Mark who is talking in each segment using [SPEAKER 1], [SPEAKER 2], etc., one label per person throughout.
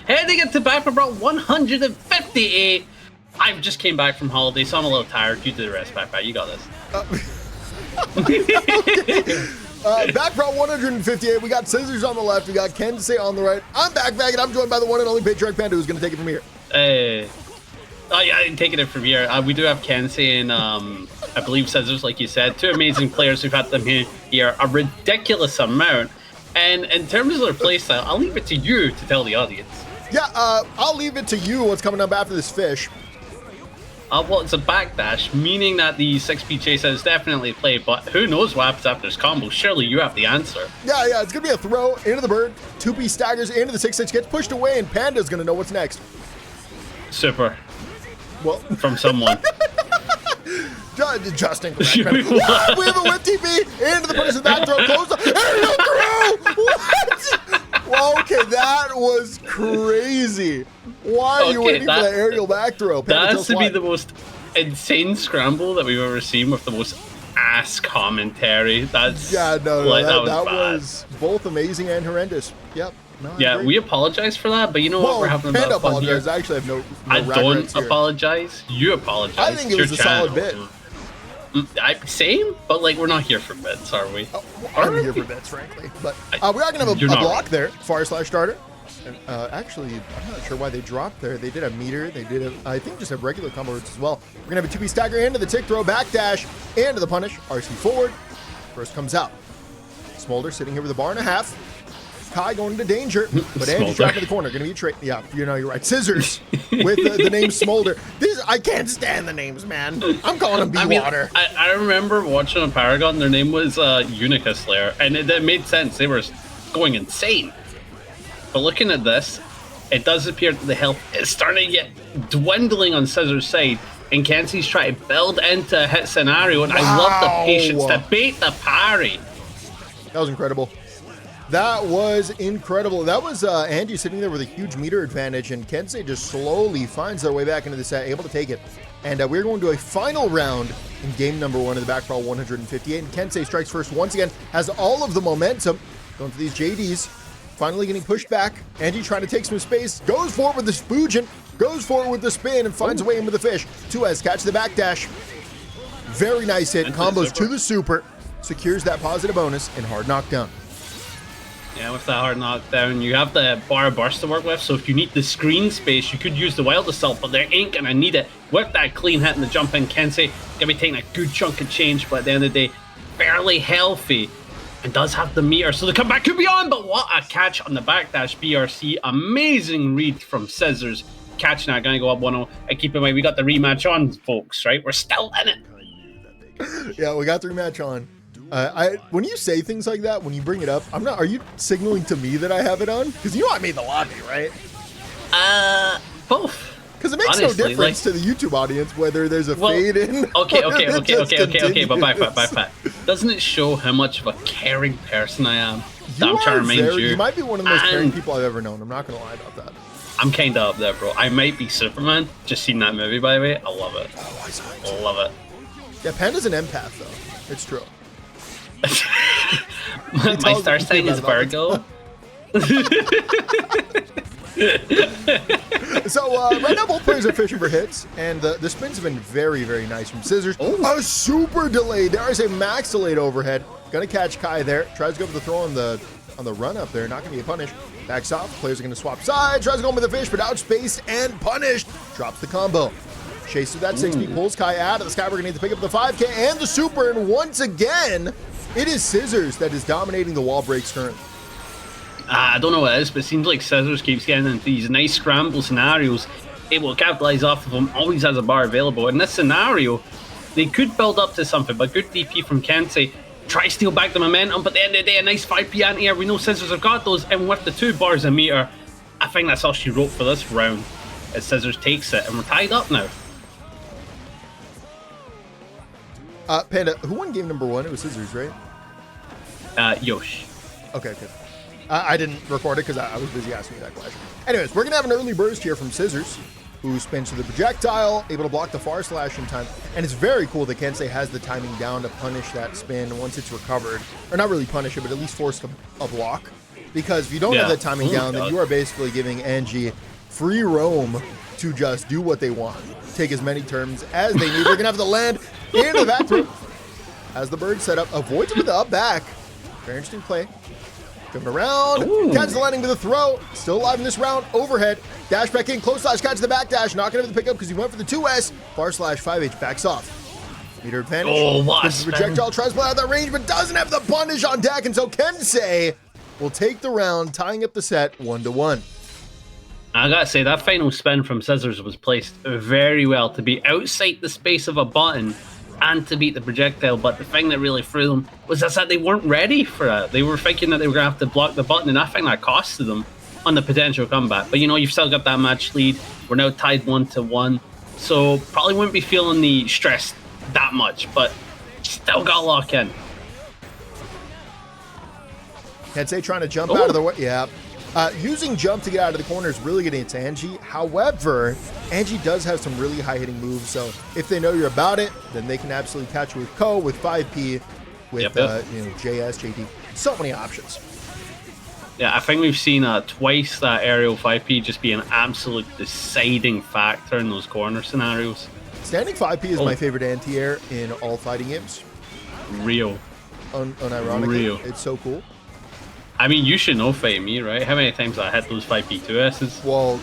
[SPEAKER 1] Heading into baccpaBrawl 158. I just came back from holiday, so I'm a little tired. You do the rest, baccpack. You got this.
[SPEAKER 2] baccpaBrawl 158. We got Scissors on the left. We got Kensei on the right. I'm baccpack, and I'm joined by the one and only Patriarch Panda, who's going to take it from here.
[SPEAKER 1] Hey. I'm taking it from here. We do have Kensei and I believe Scissors, like you said. Two amazing players. We've had them here a ridiculous amount. And in terms of their playstyle, I'll leave it to you to tell the audience.
[SPEAKER 2] Yeah, I'll leave it to you what's coming up after this fish.
[SPEAKER 1] Well, it's a backdash, meaning that the 6p chase is definitely played, but who knows what happens after this combo? Surely you have the answer.
[SPEAKER 2] Yeah, it's going to be a throw into the bird. 2p staggers into the 6-6, gets pushed away, and Panda's going to know what's next.
[SPEAKER 1] Super.
[SPEAKER 2] Well,
[SPEAKER 1] from someone.
[SPEAKER 2] Justin. We have a whip TP into the person's back throw. Close the aerial throw. What? Well, okay, that was crazy. Why are you waiting for the aerial back throw?
[SPEAKER 1] That has to be the most insane scramble that we've ever seen with the most ass commentary. That's
[SPEAKER 2] that was both amazing and horrendous. Yep. No,
[SPEAKER 1] yeah, we apologize for that, but you know what? We're having
[SPEAKER 2] Panda
[SPEAKER 1] a fun here.
[SPEAKER 2] I actually have no
[SPEAKER 1] I don't apologize. You apologize.
[SPEAKER 2] I think it was a solid bit.
[SPEAKER 1] Same, but like we're not here for bits, are we?
[SPEAKER 2] I'm here for bits, frankly. But we are going to have a block there. /starter. And, actually, I'm not sure why they dropped there. They did a meter. They did I think just have regular combo routes as well. We're going to have a 2p stagger into the tick throw, backdash, into the punish. RC forward. First comes out. Smolder sitting here with a bar and a half. Kai going into danger, but Anji trapped in the corner. Gonna be a trade. Yeah, you're right. Scissors with the name Smolder. I can't stand the names, man. I'm calling them B-Water.
[SPEAKER 1] I remember watching on Paragon. Their name was Unika Slayer, and it made sense. They were going insane. But looking at this, it does appear that the health is starting to get dwindling on Scissors' side, and Kensei's trying to build into a hit scenario, and I love the patience to bait the parry.
[SPEAKER 2] That was incredible. That was incredible. That was Anji sitting there with a huge meter advantage, and Kensei just slowly finds their way back into the set, able to take it. And we're going to a final round in game number 1 of the baccpaBrawl 158. And Kensei strikes first once again, has all of the momentum, going for these JDs, finally getting pushed back. Anji trying to take some space, goes for it with the Spoojin, goes for it with the spin, and finds a way in with the fish. 2S catch the backdash. Very nice hit, combos to the super, secures that positive bonus in hard knockdown.
[SPEAKER 1] Yeah, with that hard knockdown, you have the bar burst to work with, so if you need the screen space, you could use the wild assault, but they ain't gonna need it. With that clean hit and the jump in, Kensei gonna be taking a good chunk of change, but at the end of the day, fairly healthy, and does have the meter, so the comeback could be on, but what a catch on the backdash BRC. Amazing read from Scissors. Catch now, gonna go up 1-0, and keep in mind, we got the rematch on, folks, right? We're still in it.
[SPEAKER 2] Yeah, we got the rematch on. When you say things like that, when you bring it up, are you signaling to me that I have it on? Because you know I made the lobby, right?
[SPEAKER 1] Both.
[SPEAKER 2] Because it makes no difference to the YouTube audience whether there's a fade in.
[SPEAKER 1] Okay, but backpack. Doesn't it show how much of a caring person I am? I'm trying to remind you.
[SPEAKER 2] You might be one of the most caring people I've ever known. I'm not going to lie about that.
[SPEAKER 1] I'm kind of up there, bro. I might be Superman. Just seen that movie, by the way. I love it.
[SPEAKER 2] Oh, I saw it.
[SPEAKER 1] I love it.
[SPEAKER 2] Yeah, Panda's an empath, though. It's true.
[SPEAKER 1] My star sign is Virgo.
[SPEAKER 2] So right now both players are fishing for hits, and the spins have been very, very nice from Scissors. A super delay. There is a max delayed overhead. Gonna catch Kai there. Tries to go for the throw on the run up there. Not gonna be a punish. Backs off. Players are gonna swap sides. Tries to go in with the fish, but outspaced and punished. Drops the combo. Chases that 6p, pulls Kai out of the sky. We're gonna need to pick up the 5K and the super, and once again, it is Scissors that is dominating the wall breaks currently.
[SPEAKER 1] I don't know what it is, but it seems like Scissors keeps getting into these nice scramble scenarios, able to capitalize off of them, always has a bar available. In this scenario, they could build up to something, but good DP from Kensei. Try to steal back the momentum, but at the end of the day, a nice 5p anti-air. We know Scissors have got those, and with the 2 bars a meter, I think that's all she wrote for this round, as Scissors takes it, and we're tied up now.
[SPEAKER 2] Panda, who won game number 1? It was Scissors, right?
[SPEAKER 1] Yosh.
[SPEAKER 2] Okay, good. I didn't record it because I was busy asking you that question. Anyways, we're going to have an early burst here from Scissors, who spins to the projectile, able to block the far slash in time. And it's very cool that Kensei has the timing down to punish that spin once it's recovered. Or not really punish it, but at least force a block. because if you don't have that timing down, then you are basically giving Anji free roam to just do what they want. Take as many turns as they need. They're gonna have to land into the back throw. As the bird set up, avoids it with the up back. Very interesting play. Coming around, catches the landing with a throw. Still alive in this round. Overhead, dash back in, close slash, catches the back dash. Not gonna have the pickup because he went for the 2S. Far slash 5H backs off. Meter advantage. This projectile tries to play out of that range, but doesn't have the punish on deck, and so Kensei will take the round, tying up the set 1-1.
[SPEAKER 1] I gotta say, that final spin from Scissors was placed very well to be outside the space of a button and to beat the projectile, but the thing that really threw them was that they weren't ready for it. They were thinking that they were gonna have to block the button, and I think that costed them on the potential comeback. But you know, you've still got that match lead. We're now tied 1-1, so probably wouldn't be feeling the stress that much, but still got to lock in.
[SPEAKER 2] Kensei trying to jump out of the way. Yeah. Using jump to get out of the corner is really good against Anji. However, Anji does have some really high-hitting moves, so if they know you're about it, then they can absolutely catch you with Ko, with 5P, with you know, JS, JD. So many options.
[SPEAKER 1] Yeah, I think we've seen twice that aerial 5P just be an absolute deciding factor in those corner scenarios.
[SPEAKER 2] Standing 5P is my favorite anti-air in all fighting games.
[SPEAKER 1] Real.
[SPEAKER 2] Unironically.
[SPEAKER 1] Real.
[SPEAKER 2] It's so cool.
[SPEAKER 1] I mean, you should know fighting me, right? How many times I hit those 5P 2S's?
[SPEAKER 2] Well,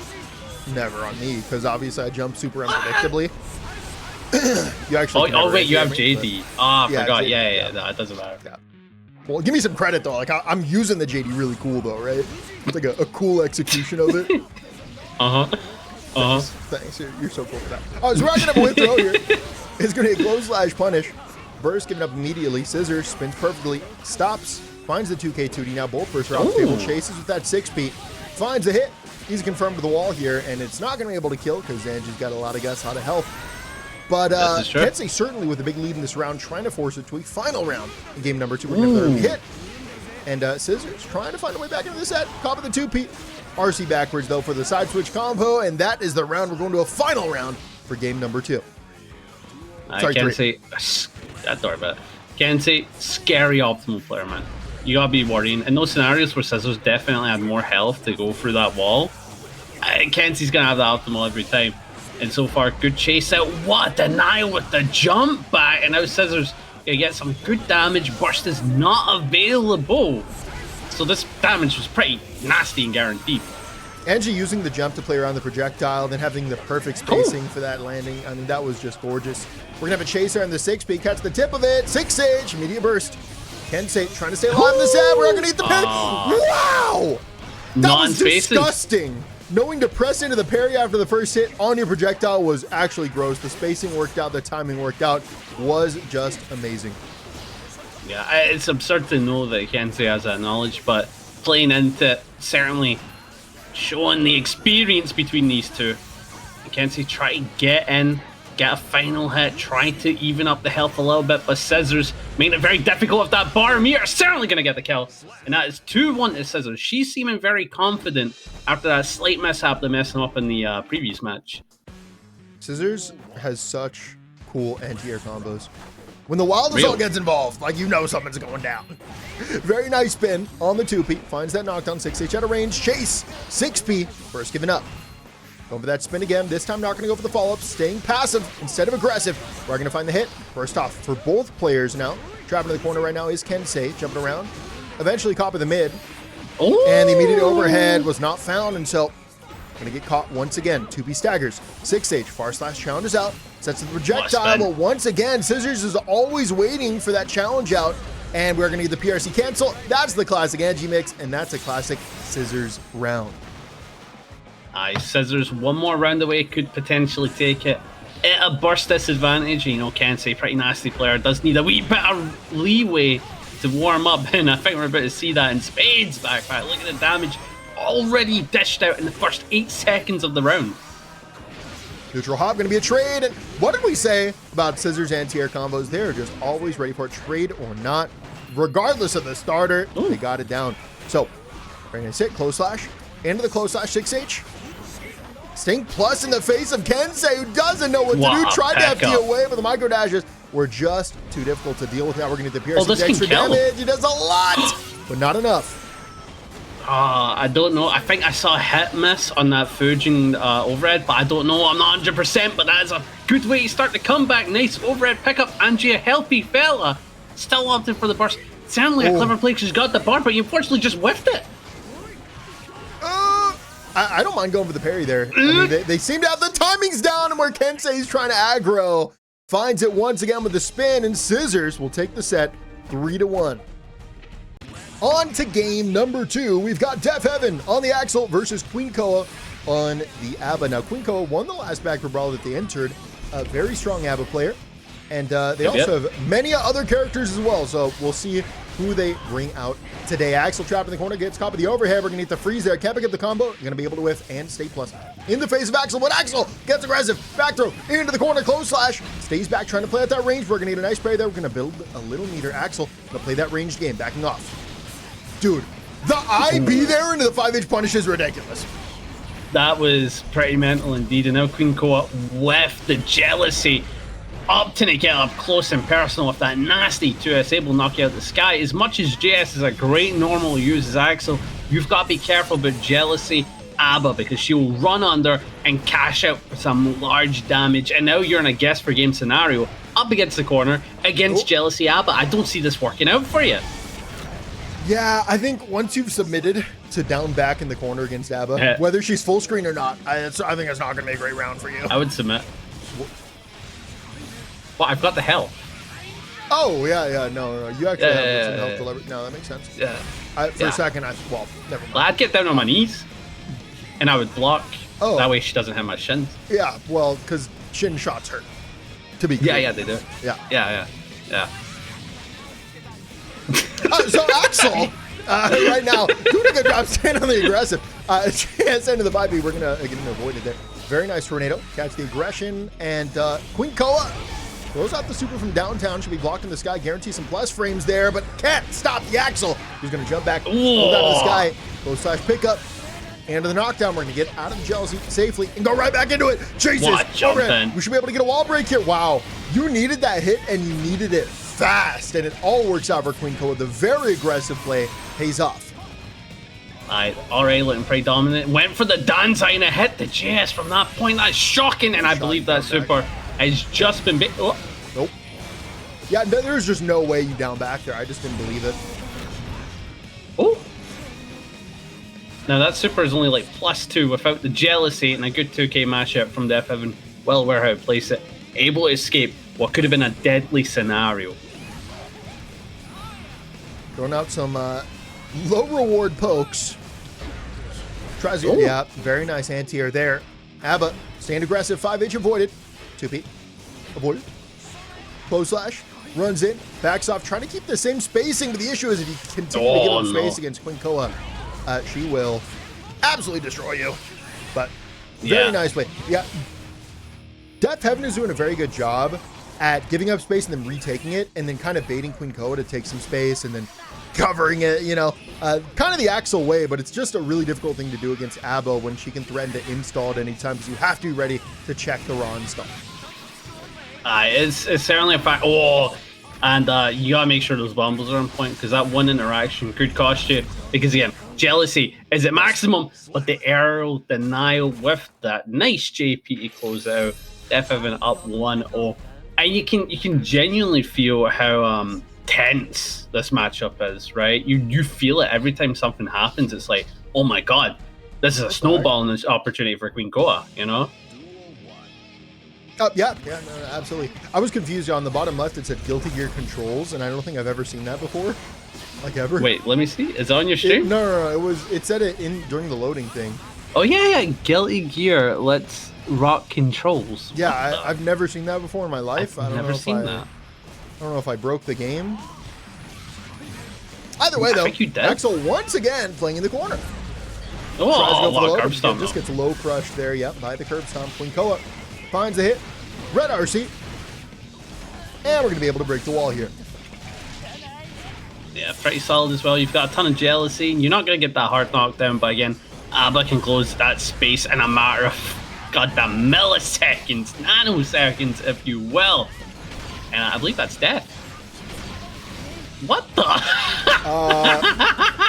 [SPEAKER 2] never on me, because obviously I jump super unpredictably. You actually
[SPEAKER 1] wait, you have JD. I forgot.
[SPEAKER 2] JD,
[SPEAKER 1] Yeah, that doesn't matter.
[SPEAKER 2] Yeah. Well, give me some credit, though. Like, I'm using the JD really cool, though, right? It's like a cool execution of it. Thanks. You're so cool for that. Oh, so we're not going to have a win throw here. It's going to hit close slash punish. Burst giving up immediately. Scissors spins perfectly. Stops. Finds the 2K2D. Now both bursts are off the table. Chases with that 6P. Finds the hit. He's confirmed to the wall here, and it's not going to be able to kill because Anji's got a lot of guts, a lot of health. But Kensei certainly with a big lead in this round, trying to force it to a final round in game number 2. We're going to have a hit. And Scissors trying to find a way back into the set. Cop of the 2P. RC backwards, though, for the side switch combo, and that is the round. We're going to a final round for game number 2.
[SPEAKER 1] Kensei, Kensei, scary optimal player, man. You gotta be worrying. In those scenarios where Scissors definitely had more health to go through that wall, Kensei's gonna have the optimal every time. And so far, good chase out. What a denial with the jump back, and now Scissors gonna get some good damage. Burst is not available. So this damage was pretty nasty and guaranteed.
[SPEAKER 2] Anji using the jump to play around the projectile, then having the perfect spacing for that landing. I mean, that was just gorgeous. We're going to have a chaser on the 6P, catch the tip of it. 6H, immediate burst. Kensei trying to stay alive in the set. We're not going to eat the parry. Wow! That was disgusting. Knowing to press into the parry after the first hit on your projectile was actually gross. The spacing worked out, the timing worked out. Was just amazing.
[SPEAKER 1] Yeah, it's absurd to know that Kensei has that knowledge, but playing into it, certainly showing the experience between these two. Kensei try to get in, get a final hit, try to even up the health a little bit, but Scissors made it very difficult with that bar. Mia certainly going to get the kill, and that is 2-1 to Scissors. She's seeming very confident after that slight mishap that messed him up in the previous match.
[SPEAKER 2] Scissors has such cool anti-air combos. When the wild assault gets involved, like, you know something's going down. Very nice spin on the 2P. Finds that knockdown. 6H out of range. Chase. 6P. First giving up. Going for that spin again. This time not going to go for the follow-up. Staying passive instead of aggressive. We're going to find the hit. First off for both players now. Trapping in the corner right now is Kensei. Jumping around. Eventually caught by the mid.
[SPEAKER 1] Ooh.
[SPEAKER 2] And the immediate overhead was not found. And so going to get caught once again. 2P staggers. 6H. Far slash challenges out. Sets the projectile, but once again, Scissors is always waiting for that challenge out, and we're going to get the PRC cancel. That's the classic Anji mix, and that's a classic Scissors round.
[SPEAKER 1] Scissors, one more round away, could potentially take it. At a burst disadvantage, you know, Kensei, pretty nasty player, does need a wee bit of leeway to warm up, and I think we're about to see that in spades. baccpack. Look at the damage already dished out in the first 8 seconds of the round.
[SPEAKER 2] Neutral hop going to be a trade. And what did we say about Scissors anti-air combos? They're just always ready for a trade or not. Regardless of the starter, they got it down. So, we're going to sit close slash. Into the close slash 6H. Sting plus in the face of Kensei, who doesn't know what to do. Tried to FD away, but the micro dashes were just too difficult to deal with. Now we're going to get the PRC extra damage. He does a lot, but not enough.
[SPEAKER 1] I don't know. I think I saw a hit miss on that Fujin overhead, but I don't know. I'm not 100%, but that is a good way to start the comeback. Nice overhead pickup. Anji, a healthy fella. Still opting for the burst. Certainly a clever play because she's got the bar, but you unfortunately just whiffed it.
[SPEAKER 2] I don't mind going for the parry there. I mean, they seem to have the timings down, and where Kensei's trying to aggro. Finds it once again with the spin, and Scissors will take the set 3-1. On to game number 2. We've got DeafHeaven on the Axel versus QueenKoa on the ABBA. Now, QueenKoa won the last baccpaBrawl that they entered. A very strong ABBA player. And they also have many other characters as well. So we'll see who they bring out today. Axel trapped in the corner, gets caught with the overhead. We're going to need the freeze there. Can't pick up the combo. You're going to be able to whiff and stay plus in the face of Axel. But Axel gets aggressive. Back throw into the corner. Close slash. Stays back trying to play at that range. We're going to need a nice parry there. We're going to build a little meter. Axel going to play that ranged game. Backing off. Dude, the IB there into the 5-inch punish is ridiculous.
[SPEAKER 1] That was pretty mental indeed. And now QueenKoa with the jealousy. Opting to get up close and personal with that nasty 2S, able to knock you out the sky. As much as JS is a great normal use as Axel, you've got to be careful about jealousy ABBA because she will run under and cash out for some large damage. And now you're in a guess for game scenario up against the corner against jealousy ABBA. I don't see this working out for you.
[SPEAKER 2] Yeah, I think once you've submitted to down back in the corner against ABBA, whether she's full screen or not, I think it's not going to be a great round for you.
[SPEAKER 1] I would submit. Well, I've got the health.
[SPEAKER 2] Oh, yeah, no. You actually have some health to leverage. No, that makes sense.
[SPEAKER 1] Yeah.
[SPEAKER 2] For a second, well, never mind.
[SPEAKER 1] I'd get down on my knees, and I would block. Oh. That way she doesn't have my shins.
[SPEAKER 2] Yeah, well, because shin shots hurt, to be clear.
[SPEAKER 1] Yeah, they do. Yeah.
[SPEAKER 2] So Axel, right now, doing a good job staying on the aggressive. Chance into the 5B, we're going to avoid it there. Very nice tornado. Catch the aggression, and QueenKoa throws out the super from downtown. Should be blocked in the sky. Guarantee some plus frames there, but can't stop the Axel. Who's going to jump back, hold out of the sky, go slash pickup, and to the knockdown. We're going to get out of the jealousy safely and go right back into it. Chases overhead. We should be able to get a wall break here. Wow, you needed that hit, and you needed it fast, and it all works out for QueenKoa. The very aggressive play pays off.
[SPEAKER 1] Already looking pretty dominant. Went for the dance and it hit the JS from that point. That's shocking, and I believe that super has just been bit. Oh.
[SPEAKER 2] Nope. Yeah, there's just no way you down back there. I just didn't believe it.
[SPEAKER 1] Oh. Now that super is only like +2 without the jealousy, and a good 2K mashup from DeafHeaven. Well aware how to place it. Able to escape what could have been a deadly scenario.
[SPEAKER 2] Throwing out some low reward pokes. Tries to, yeah, very nice anti-air there. ABBA, staying aggressive, 5H avoided. 2P, avoided. Close slash, runs in, backs off, trying to keep the same spacing, but the issue is if you continue to give them space against QueenKoa, she will absolutely destroy you. But very nice play. Yeah, DeafHeaven is doing a very good job at giving up space and then retaking it, and then kind of baiting QueenKoa to take some space and then covering it, you know, kind of the Axel way, but it's just a really difficult thing to do against ABBA when she can threaten to install at any time because you have to be ready to check the raw install.
[SPEAKER 1] It's certainly a fact. Oh, and you gotta make sure those bumbles are on point because that one interaction could cost you. Because again, jealousy is at maximum, but the aerial denial with that nice JP to close out. DeafHeaven up 1-0, and you can genuinely feel how tense this matchup is, right? You feel it every time something happens. It's like, oh my god, this is a snowballing opportunity for QueenKoa, you know?
[SPEAKER 2] Yeah, no, absolutely. I was confused on the bottom left. It said Guilty Gear controls, and I don't think I've ever seen that before, like ever.
[SPEAKER 1] Wait, let me see. Is it on your stream?
[SPEAKER 2] No. It said it during the loading thing.
[SPEAKER 1] Oh yeah, Guilty Gear. Let's rock controls.
[SPEAKER 2] Yeah, I've never seen that before in my life.
[SPEAKER 1] I've never seen that.
[SPEAKER 2] I don't know if I broke the game. Either way, though, Axel once again playing in the corner.
[SPEAKER 1] Oh, curb stomp.
[SPEAKER 2] Just gets low crushed there. Yep, by the curb stomp. QueenKoa finds the hit. Red RC. And we're going to be able to break the wall here.
[SPEAKER 1] Yeah, pretty solid as well. You've got a ton of jealousy. You're not going to get that hard knockdown, but again, ABBA can close that space in a matter of goddamn milliseconds, nanoseconds, if you will. And I believe that's death. What the?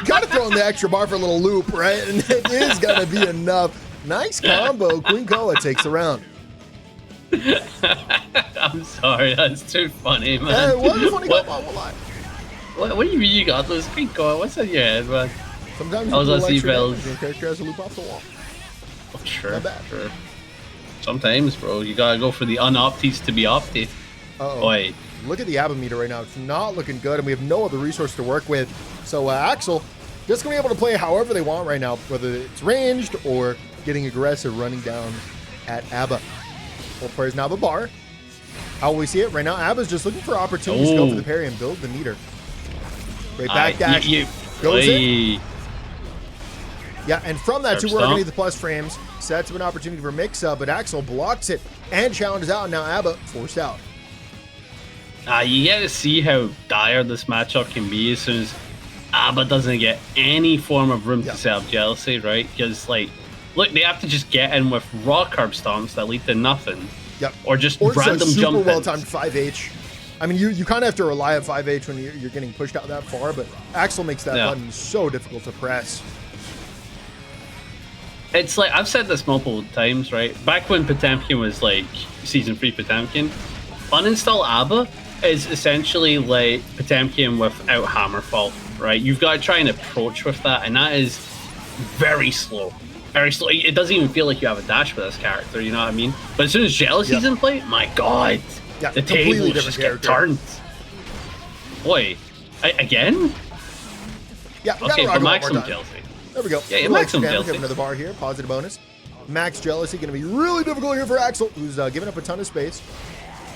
[SPEAKER 2] Gotta throw throwing the extra bar for a little loop, right? And it is going to be enough. Nice combo. QueenKoa takes the round.
[SPEAKER 1] I'm sorry, that's too funny, man.
[SPEAKER 2] Yeah, it was a funny combo,
[SPEAKER 1] what do you mean you got those QueenKoa? What's in your head, man?
[SPEAKER 2] Sometimes
[SPEAKER 1] I was
[SPEAKER 2] you
[SPEAKER 1] on
[SPEAKER 2] do extra
[SPEAKER 1] seatbelts.
[SPEAKER 2] damage and your character has a loop off the wall.
[SPEAKER 1] Oh, sure,
[SPEAKER 2] Not bad.
[SPEAKER 1] sure. Sometimes, bro, you gotta go for the unopties to be opted.
[SPEAKER 2] Uh-oh.
[SPEAKER 1] Wait.
[SPEAKER 2] Look at the ABBA meter right now. It's not looking good, and we have no other resource to work with. So Axel just going to be able to play however they want right now, whether it's ranged or getting aggressive, running down at ABBA. Both players now have a bar. How will we see it? Right now, ABBA's just looking for opportunities to go for the parry and build the meter. Great back dash. Goes in. Yeah, and from that, too, we're going to need the plus frames. Sets up an opportunity for mix-up, but Axel blocks it and challenges out, and now ABBA forced out.
[SPEAKER 1] You get to see how dire this matchup can be as soon as ABBA doesn't get any form of room to set up jealousy, right? Because, like, look, they have to just get in with raw curb stomps that lead to nothing.
[SPEAKER 2] Yep.
[SPEAKER 1] Or just
[SPEAKER 2] or
[SPEAKER 1] random
[SPEAKER 2] super
[SPEAKER 1] jump
[SPEAKER 2] well-timed 5H. I mean, you kind of have to rely on 5H when you're getting pushed out that far, but Axel makes that button so difficult to press.
[SPEAKER 1] It's like, I've said this multiple times, right? Back when Potemkin was like Season 3 Potemkin, uninstall ABBA is essentially like Potemkin without Hammerfall, right? You've got to try and approach with that, and that is very slow. Very slow. It doesn't even feel like you have a dash with this character, you know what I mean? But as soon as Jealousy's in play, my god, the table just get turned. Boy, again?
[SPEAKER 2] Yeah,
[SPEAKER 1] okay, but maximum Jealousy.
[SPEAKER 2] There we go.
[SPEAKER 1] Yeah, maximum Jealousy.
[SPEAKER 2] Have another bar here, positive bonus. Max Jealousy going to be really difficult here for Axel, who's giving up a ton of space.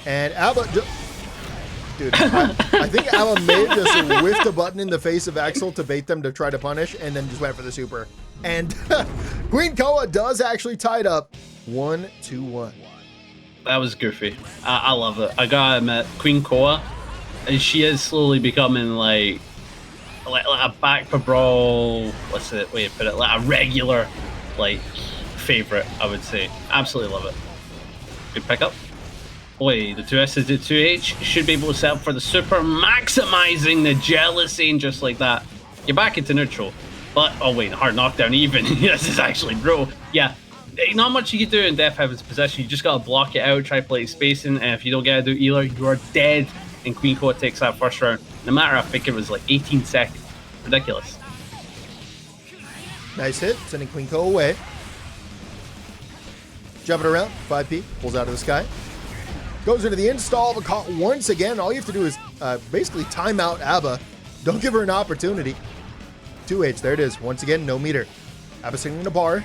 [SPEAKER 2] And ABBA, dude, I think ABBA may have just whiffed a button in the face of Axel to bait them to try to punish, and then just went for the super. And QueenKoa does actually tie it up 1-1.
[SPEAKER 1] That was goofy. I love it. I gotta admit, QueenKoa, and she is slowly becoming like a baccpaBrawl. What's the way to put it? Like a regular, like, favorite. I would say. Absolutely love it. Good pickup. Boy, the 2S is the 2H. Should be able to set up for the super, maximizing the jealousy, and just like that, you're back into neutral. But oh wait, hard knockdown even. This is actually bro. Yeah. Not much you can do in DeafHeaven's possession. You just gotta block it out, try to play spacing, and if you don't get to do either, you are dead. And QueenKoa takes that first round. No matter, I think it was like 18 seconds. Ridiculous.
[SPEAKER 2] Nice hit, sending QueenKoa away. Jumping around, 5P, pulls out of the sky. Goes into the install, but caught once again. All you have to do is basically time out ABBA. Don't give her an opportunity. 2H, there it is. Once again, no meter. ABBA sitting in a bar.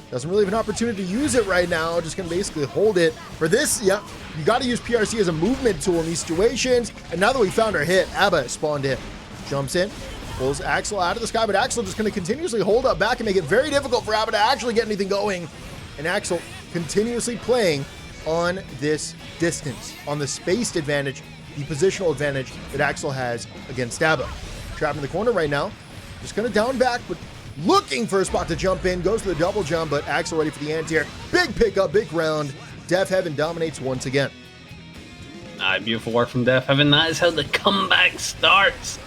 [SPEAKER 2] Doesn't really have an opportunity to use it right now. Just going to basically hold it. For this, you got to use PRC as a movement tool in these situations. And now that we found our hit, ABBA spawned in. Jumps in, pulls Axel out of the sky, but Axel just going to continuously hold up back and make it very difficult for ABBA to actually get anything going. And Axel continuously playing on this distance, on the spaced advantage, the positional advantage that Axel has against ABBA. Trapped in the corner right now. Just going to down back, but looking for a spot to jump in, goes for the double jump, but Axel ready for the anti-air. Big pickup, big round. DeafHeaven dominates once again.
[SPEAKER 1] Beautiful work from DeafHeaven. That is how the comeback starts.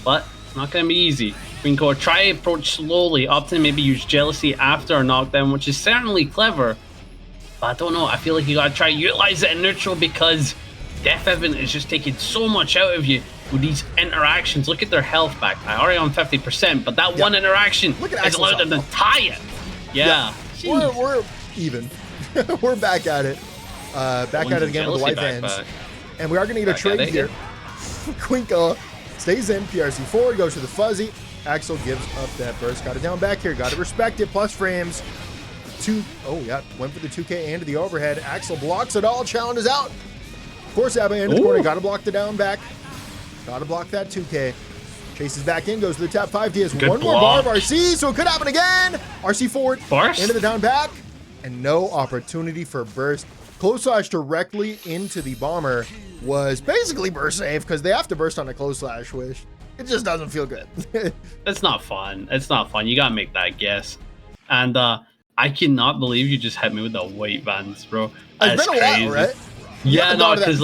[SPEAKER 1] But it's not going to be easy. QueenKoa try to approach slowly, often maybe use jealousy after a knockdown, which is certainly clever. But I don't know, I feel like you got to try to utilize it in neutral because DeafHeaven is just taking so much out of you with these interactions. Look at their health back. I already on 50%, but that one interaction has allowed them to tie it. Yeah.
[SPEAKER 2] We're even. We're back at it. Back at it again with the white vans. And we are going to need a trade here. QueenKoa stays in, PRC forward, goes to the fuzzy. Axel gives up that burst. Got it down back here. Got to respect it. Plus frames. Went for the 2K and the overhead. Axel blocks it all. Challenges out. Force ABBA into the corner. Got to block the down back. Got to block that 2K. Chases back in. Goes to the tap 5. He has one more bar of RC, so it could happen again. RC forward.
[SPEAKER 1] Burst.
[SPEAKER 2] Into the down back. And no opportunity for burst. Close slash directly into the bomber was basically burst safe because they have to burst on a close slash wish. It just doesn't feel good.
[SPEAKER 1] It's not fun. It's not fun. You gotta make that guess. And I cannot believe you just hit me with the white vans, bro.
[SPEAKER 2] It's been a while, right?
[SPEAKER 1] Yeah, no, because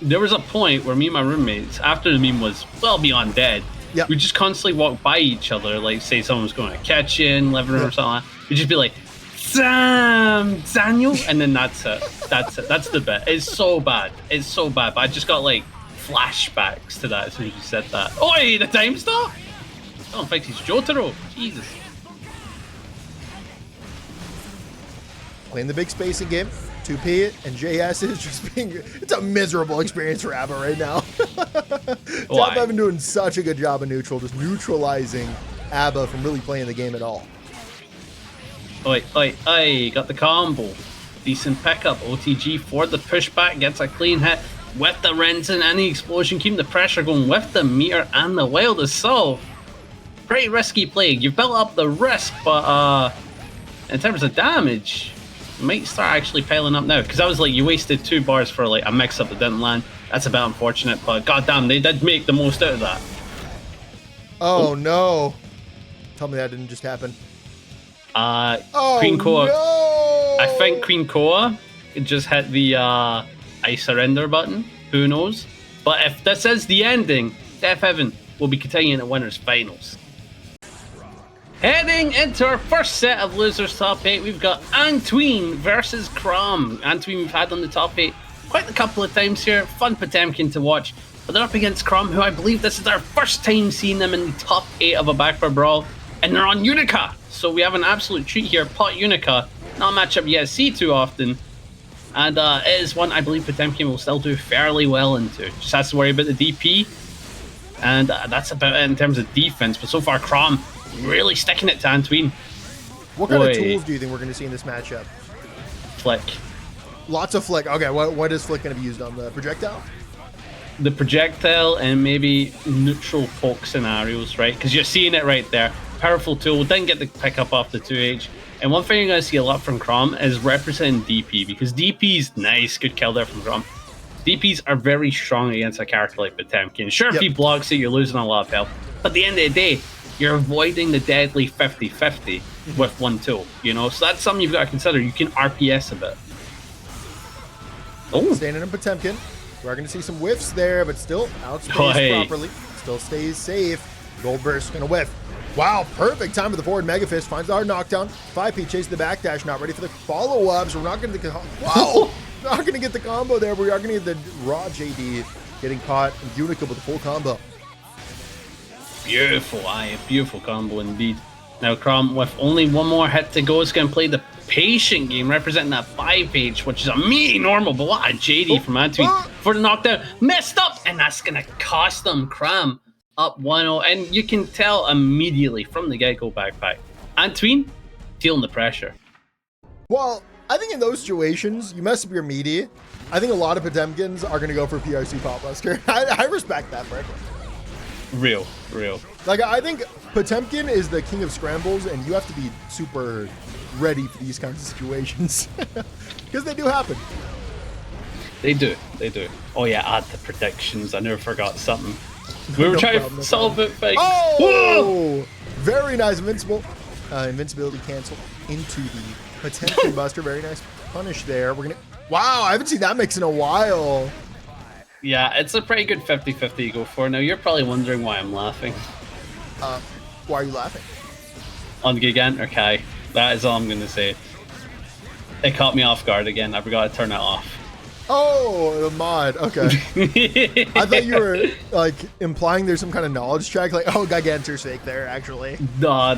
[SPEAKER 1] there was a point where me and my roommates, after the meme was well beyond dead,
[SPEAKER 2] Yep.
[SPEAKER 1] We just constantly walk by each other, like say someone's going to kitchen, living room, or something like that. We'd just be like, Sam, Daniel, and then that's it. That's it. That's the bit. It's so bad. It's so bad. But I just got like flashbacks to that as soon as you said that. Oi, the time stop! I don't think he's Jotaro. Jesus.
[SPEAKER 2] Playing the big spacing game. 2P and JS is just being, it's a miserable experience for ABBA right now. DeafHeaven doing such a good job of neutral, just neutralizing ABBA from really playing the game at all.
[SPEAKER 1] Oi, oi, oi, got the combo. Decent pickup. OTG for the pushback, gets a clean hit with the Renton and the explosion, keeping the pressure going with the meter and the wild assault. Pretty risky play. You've built up the risk, but in terms of damage, you might start actually piling up now. Because I was like, you wasted 2 bars for like a mix-up that didn't land. That's a bit unfortunate, but goddamn, they did make the most out of that.
[SPEAKER 2] Oh no. Tell me that didn't just happen.
[SPEAKER 1] QueenKoa.
[SPEAKER 2] No!
[SPEAKER 1] I think QueenKoa just hit the I surrender button. Who knows? But if this is the ending, DeafHeaven will be continuing at winners finals. Heading into our first set of losers top 8, we've got Antwean versus Crawm. Antwean we've had on the top 8 quite a couple of times here. Fun Potemkin to watch. But they're up against Crawm, who I believe this is our first time seeing them in the top 8 of a baccpaBrawl. And they're on Unika. So we have an absolute treat here. Pot Unika. Not a matchup you see too often. And it is one I believe Potemkin will still do fairly well into. Just has to worry about the DP. And that's about it in terms of defense. But so far, Crawm really sticking it to Antwean.
[SPEAKER 2] What kind of tools do you think we're going to see in this matchup?
[SPEAKER 1] Flick.
[SPEAKER 2] Lots of flick. Okay, what is flick going to be used on? The projectile?
[SPEAKER 1] The projectile and maybe neutral poke scenarios, right? Because you're seeing it right there. Powerful tool. Didn't get the pick up off the 2H. And one thing you're going to see a lot from Crawm is representing DP. Because DP's nice. Good kill there from Crawm. DPs are very strong against a character like Potemkin. Sure, if he blocks it, you're losing a lot of health. But at the end of the day, you're avoiding the deadly 50-50 with one tool, you know? So that's something you've got to consider. You can RPS a bit. Oh.
[SPEAKER 2] Standing in Potemkin. We're going to see some whiffs there, but still outspaced properly. Still stays safe. Gold Burst going to whiff. Wow, perfect time for the forward Mega Fist. Finds the hard knockdown. 5P chases the backdash. Not ready for the follow-ups. We're not going to get the... Wow! Not going to get the combo there, but we are going to get the raw JD getting caught. And Unika with the full combo.
[SPEAKER 1] Beautiful, a beautiful combo indeed. Now Crawm with only one more hit to go is going to play the patient game, representing that 5H, which is a meaty normal, but what a JD from Antwean for the knockdown. Messed up, and that's going to cost them. Crawm up 1-0, and you can tell immediately from the get-go backpack. Antwean feeling the pressure.
[SPEAKER 2] Well, I think in those situations, you mess up your meaty. I think a lot of Potemkins are going to go for PRC Pop Busker. I respect that, frankly.
[SPEAKER 1] Real.
[SPEAKER 2] Like, I think Potemkin is the king of scrambles, and you have to be super ready for these kinds of situations. Because they do happen.
[SPEAKER 1] They do. Oh yeah, add the predictions. I never forgot something. We were trying to solve it, things.
[SPEAKER 2] Oh!
[SPEAKER 1] Whoa!
[SPEAKER 2] Very nice invincibility cancel into the Potemkin Buster. Very nice punish there. We're gonna... Wow, I haven't seen that mix in a while.
[SPEAKER 1] Yeah, it's a pretty good 50-50 to go for. Now, you're probably wondering why I'm laughing.
[SPEAKER 2] Why are you laughing?
[SPEAKER 1] On Gigant Kai. That is all I'm going to say. It caught me off guard again. I forgot to turn it off.
[SPEAKER 2] Oh, the mod. Okay. I thought you were, like, implying there's some kind of knowledge check. Like, oh, Gigantor's fake there, actually.
[SPEAKER 1] No.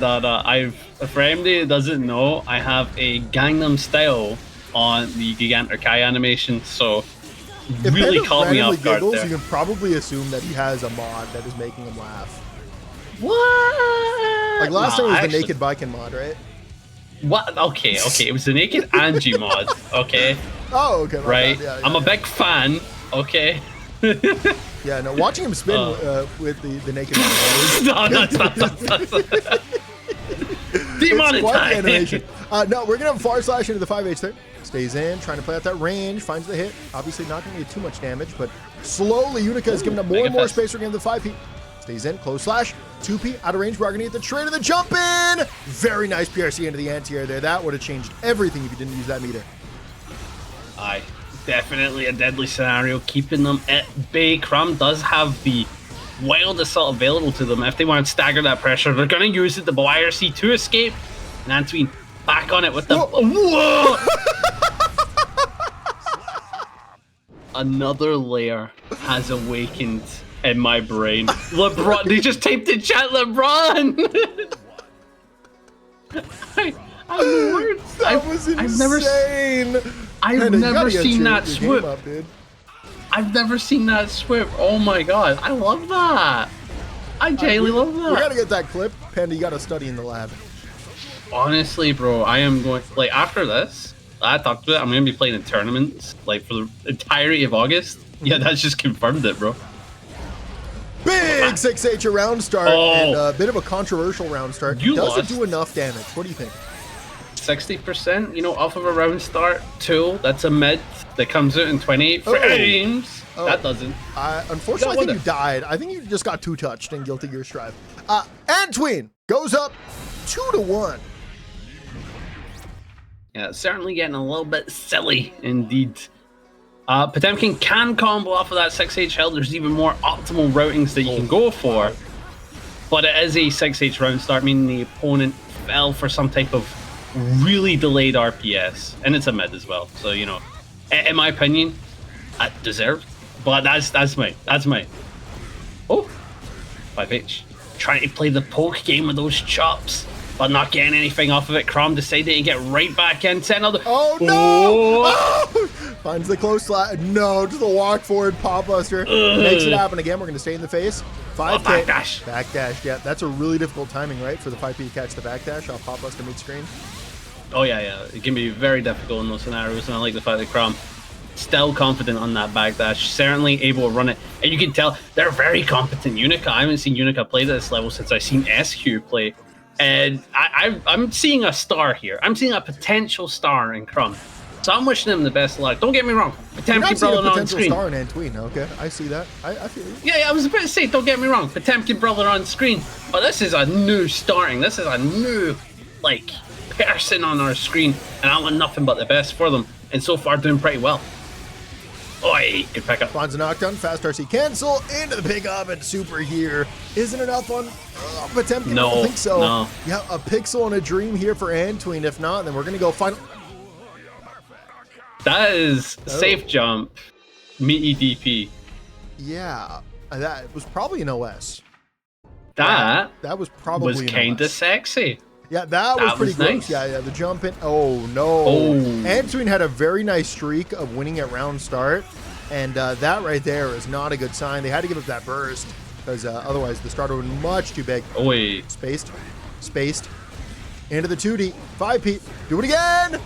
[SPEAKER 1] For anybody that doesn't know, I have a Gangnam Style on the Gigantor Kai animation, so...
[SPEAKER 2] If
[SPEAKER 1] really caught me off guard there.
[SPEAKER 2] You can probably assume that he has a mod that is making him laugh.
[SPEAKER 1] What?
[SPEAKER 2] Like last time it was the Naked Biken mod, right?
[SPEAKER 1] What? Okay. It was the Naked Anji mod. Okay.
[SPEAKER 2] Oh, okay.
[SPEAKER 1] Right.
[SPEAKER 2] Yeah,
[SPEAKER 1] I'm a big fan. Okay.
[SPEAKER 2] Yeah. No. Watching him spin with the Naked mod.
[SPEAKER 1] No, that's demonetized.
[SPEAKER 2] Animation. No, we're gonna have Far Slash into the 5H there. Stays in, trying to play out that range, finds the hit. Obviously not going to get too much damage, but slowly Unika is giving up more and more space. We're getting the 5P. Stays in, close slash, 2P, out of range. We're going to get the trade of the jump in. Very nice PRC into the anti-air there. That would have changed everything if you didn't use that meter.
[SPEAKER 1] Aye, definitely a deadly scenario, keeping them at bay. Crawm does have the wild assault available to them if they want to stagger that pressure. They're going to use it. The YRC to escape. And Antwean back on it with the... Whoa! Another layer has awakened in my brain. LeBron, they just typed in chat LeBron. I'm the words.
[SPEAKER 2] That was insane.
[SPEAKER 1] I've never seen that swoop. I've never seen that swoop. Oh my god, I love that. I genuinely love that.
[SPEAKER 2] We gotta get that clip, Panda. You gotta study in the lab.
[SPEAKER 1] Honestly, bro, I am going like after this. I talked about it. I'm gonna be playing in tournaments like for the entirety of August. Yeah, that's just confirmed it, bro.
[SPEAKER 2] Big 6H round start and a bit of a controversial round start. Doesn't do enough damage. What do you think?
[SPEAKER 1] 60%, you know, off of a round start. Tool, that's a mid that comes out in 28 frames. That doesn't.
[SPEAKER 2] Unfortunately, I think you died. I think you just got too touched in Guilty Gear Strive. Antwean goes up 2-1.
[SPEAKER 1] Yeah, certainly getting a little bit silly indeed. Potemkin can combo off of that 6H health. There's even more optimal routings that you can go for. But it is a 6H round start, meaning the opponent fell for some type of really delayed RPS. And it's a mid as well. So, you know, in my opinion, deserved. But that's my. Oh, 5H. Trying to play the poke game with those chops. But not getting anything off of it. Crawm decided to get right back in.
[SPEAKER 2] Oh no! Oh! Finds the close slot. No, to the walk forward pop buster. Makes it happen again. We're going to stay in the face. 5K.
[SPEAKER 1] Backdash.
[SPEAKER 2] Backdash. Yeah, that's a really difficult timing, right? For the 5P to catch the backdash off pop buster mid screen.
[SPEAKER 1] Oh yeah. It can be very difficult in those scenarios, and I like the fact that Crawm still confident on that backdash, certainly able to run it, and you can tell they're very competent. Unika, I haven't seen Unika play to this level since I've seen SauceQue play. And I'm seeing a star here. I'm seeing a potential star in Crawm. So I'm wishing him the best of luck. Don't get me wrong. Potemkin brawling on screen.
[SPEAKER 2] Star in Antwean. Okay, I see that. I feel you.
[SPEAKER 1] Yeah, I was about to say, don't get me wrong. Potemkin brawling on screen. But this is a new starting. This is a new, like, person on our screen. And I want nothing but the best for them. And so far, doing pretty well. Oi, good pickup.
[SPEAKER 2] Finds a knockdown, fast RC cancel, into the pick up, and super here. Isn't enough on Potemkin?
[SPEAKER 1] No,
[SPEAKER 2] I don't think so.
[SPEAKER 1] No.
[SPEAKER 2] Yeah, a pixel and a dream here for Antwean. If not, then we're going to go final.
[SPEAKER 1] That is safe jump, meaty DP.
[SPEAKER 2] Yeah, that was probably an OS.
[SPEAKER 1] That
[SPEAKER 2] was probably
[SPEAKER 1] was kind of sexy.
[SPEAKER 2] Yeah, that was pretty close.
[SPEAKER 1] Nice.
[SPEAKER 2] Yeah, the jump in. Oh, no. Antwean had a very nice streak of winning at round start, and that right there is not a good sign. They had to give up that burst, because otherwise the starter would be much too big.
[SPEAKER 1] Oh, wait.
[SPEAKER 2] Spaced. Into the 2D. 5P. Do it again.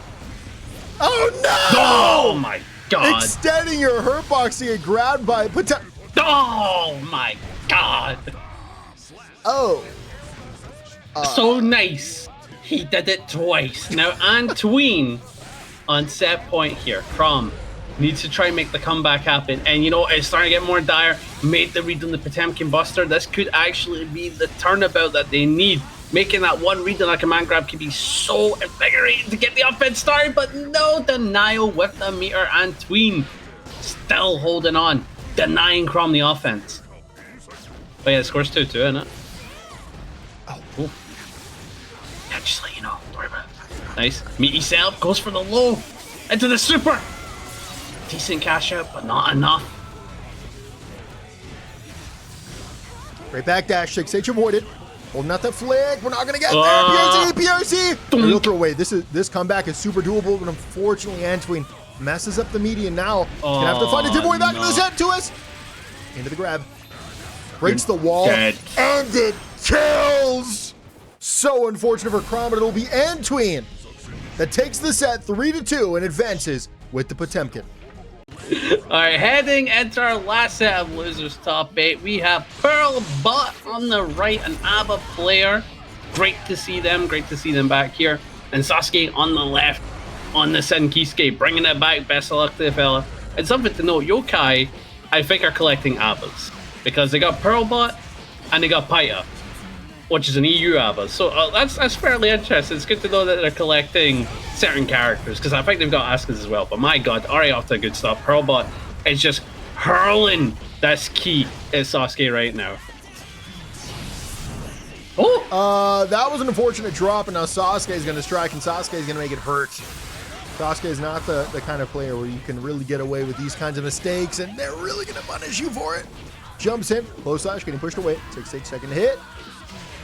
[SPEAKER 2] Oh, no!
[SPEAKER 1] Oh, my God.
[SPEAKER 2] Extending your hurt box to get grabbed by Potemkin.
[SPEAKER 1] Oh, my God.
[SPEAKER 2] Oh.
[SPEAKER 1] So nice. He did it twice. Now, Antwean on set point here. Crawm needs to try and make the comeback happen. And, you know, it's starting to get more dire. Made the read on the Potemkin Buster. This could actually be the turnabout that they need. Making that one read on a command grab could be so invigorating to get the offense started. But no denial with the meter. Antwean still holding on. Denying Crawm the offense. But yeah, it scores 2-2, isn't it? Oh. Yeah, just let you know. Don't worry about it. Nice. Meaty setup. Goes for the low. Into the super. Decent cash out, but not enough.
[SPEAKER 2] Great backdash. 6H avoided. Holding out that flick. We're not going to get there. PRC. Real throw away. This comeback is super doable, but unfortunately, Antwean messes up the median now. Gonna have to find a giveaway back into the set to us. Into the grab. Breaks the wall.
[SPEAKER 1] Dead.
[SPEAKER 2] And it kills. So unfortunate for Crawm, but it'll be Antwean that takes the set 3-2 and advances with the Potemkin.
[SPEAKER 1] Alright, heading into our last set of losers top 8, we have Pearlbot on the right, an ABBA player. Great to see them back here. And SauceQue on the left, on the Sen Kiske, bringing it back. Best of luck to the fella. And something to note, Yokai, I think, are collecting ABBAs. Because they got Pearlbot and they got Paita, which is an EU ABBA. So that's fairly interesting. It's good to know that they're collecting certain characters, because I think they've got Askas as well. But my God, already off to a good start. Pearlbot is just hurling this key at Sasuke right now. Oh!
[SPEAKER 2] That was an unfortunate drop, and now Sasuke is going to strike, and Sasuke is going to make it hurt. Sasuke is not the kind of player where you can really get away with these kinds of mistakes, and they're really going to punish you for it. Jumps in, close slash, getting pushed away. 6-8-second hit.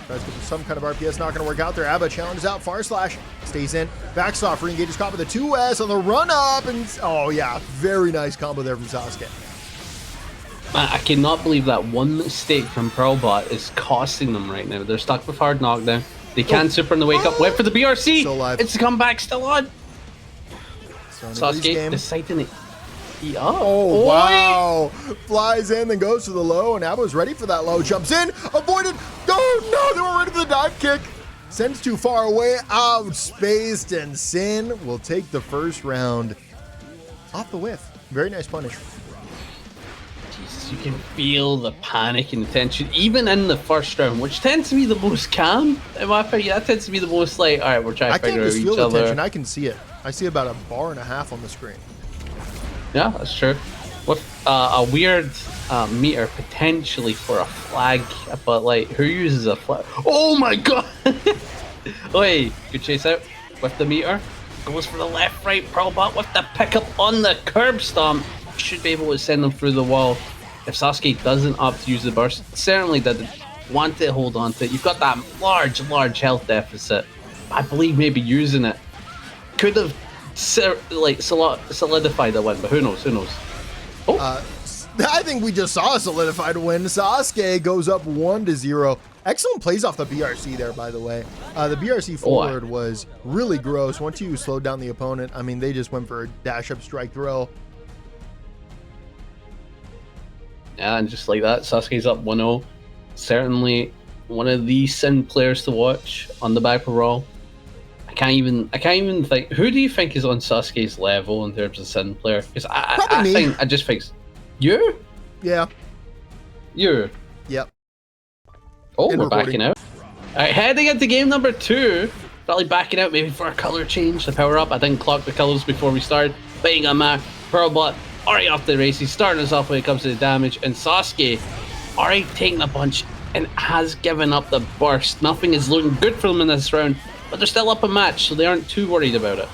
[SPEAKER 2] Tries to get some kind of RPS, not going to work out there. Abba challenges out, far slash, stays in. Backs off, re-engages caught with a 2S on the run up, and oh yeah, very nice combo there from Sasuke.
[SPEAKER 1] Man, I cannot believe that one mistake from Pearlbot is costing them right now. They're stuck with hard knockdown. They can't super in the wake up. Wait for the BRC.
[SPEAKER 2] Still alive.
[SPEAKER 1] It's the comeback, still on. Sasuke deciding it.
[SPEAKER 2] Oh, wow. Flies in, then goes to the low, and Abba's ready for that low. Jumps in, avoided. Oh, no, they were ready for the dive kick. Sends too far away, outspaced, and Sin will take the first round off the whiff. Very nice punish.
[SPEAKER 1] Jesus, you can feel the panic and the tension, even in the first round, which tends to be the most calm. In my opinion, that tends to be the most like, all right, we're trying to figure out each other. I can't just feel the tension,
[SPEAKER 2] I can see it. I see about 1.5 bars on the screen.
[SPEAKER 1] Yeah, that's true. With a weird meter potentially for a flag, but like, who uses a flag? Oh my god! Wait, good chase out with the meter. Goes for the left, right. Pearlbot with the pickup on the curb stomp. Should be able to send them through the wall. If Sasuke doesn't opt to use the burst, certainly doesn't want to hold on to it. You've got that large health deficit. I believe maybe using it could have like solidified the win, but who knows? Oh.
[SPEAKER 2] I think we just saw a solidified win. Sasuke goes up 1-0. Excellent plays off the BRC there, by the way. The BRC forward was really gross. Once you slowed down the opponent, I mean, they just went for a dash up strike throw.
[SPEAKER 1] Yeah, and just like that, Sasuke's up 1-0. Certainly one of the Sin players to watch on the baccpaBrawl. I can't even think. Who do you think is on Sasuke's level in terms of Sin player? Because I just think you.
[SPEAKER 2] Yeah.
[SPEAKER 1] You.
[SPEAKER 2] Yep.
[SPEAKER 1] Oh, we're backing out. All right, heading into game number 2. Probably backing out maybe for a color change to power up. I didn't clock the colors before we started. Betting on my Pearlbot already off the race. He's starting us off when it comes to the damage, and Sasuke already taking a punch and has given up the burst. Nothing is looking good for them in this round, but they're still up a match, so they aren't too worried about it.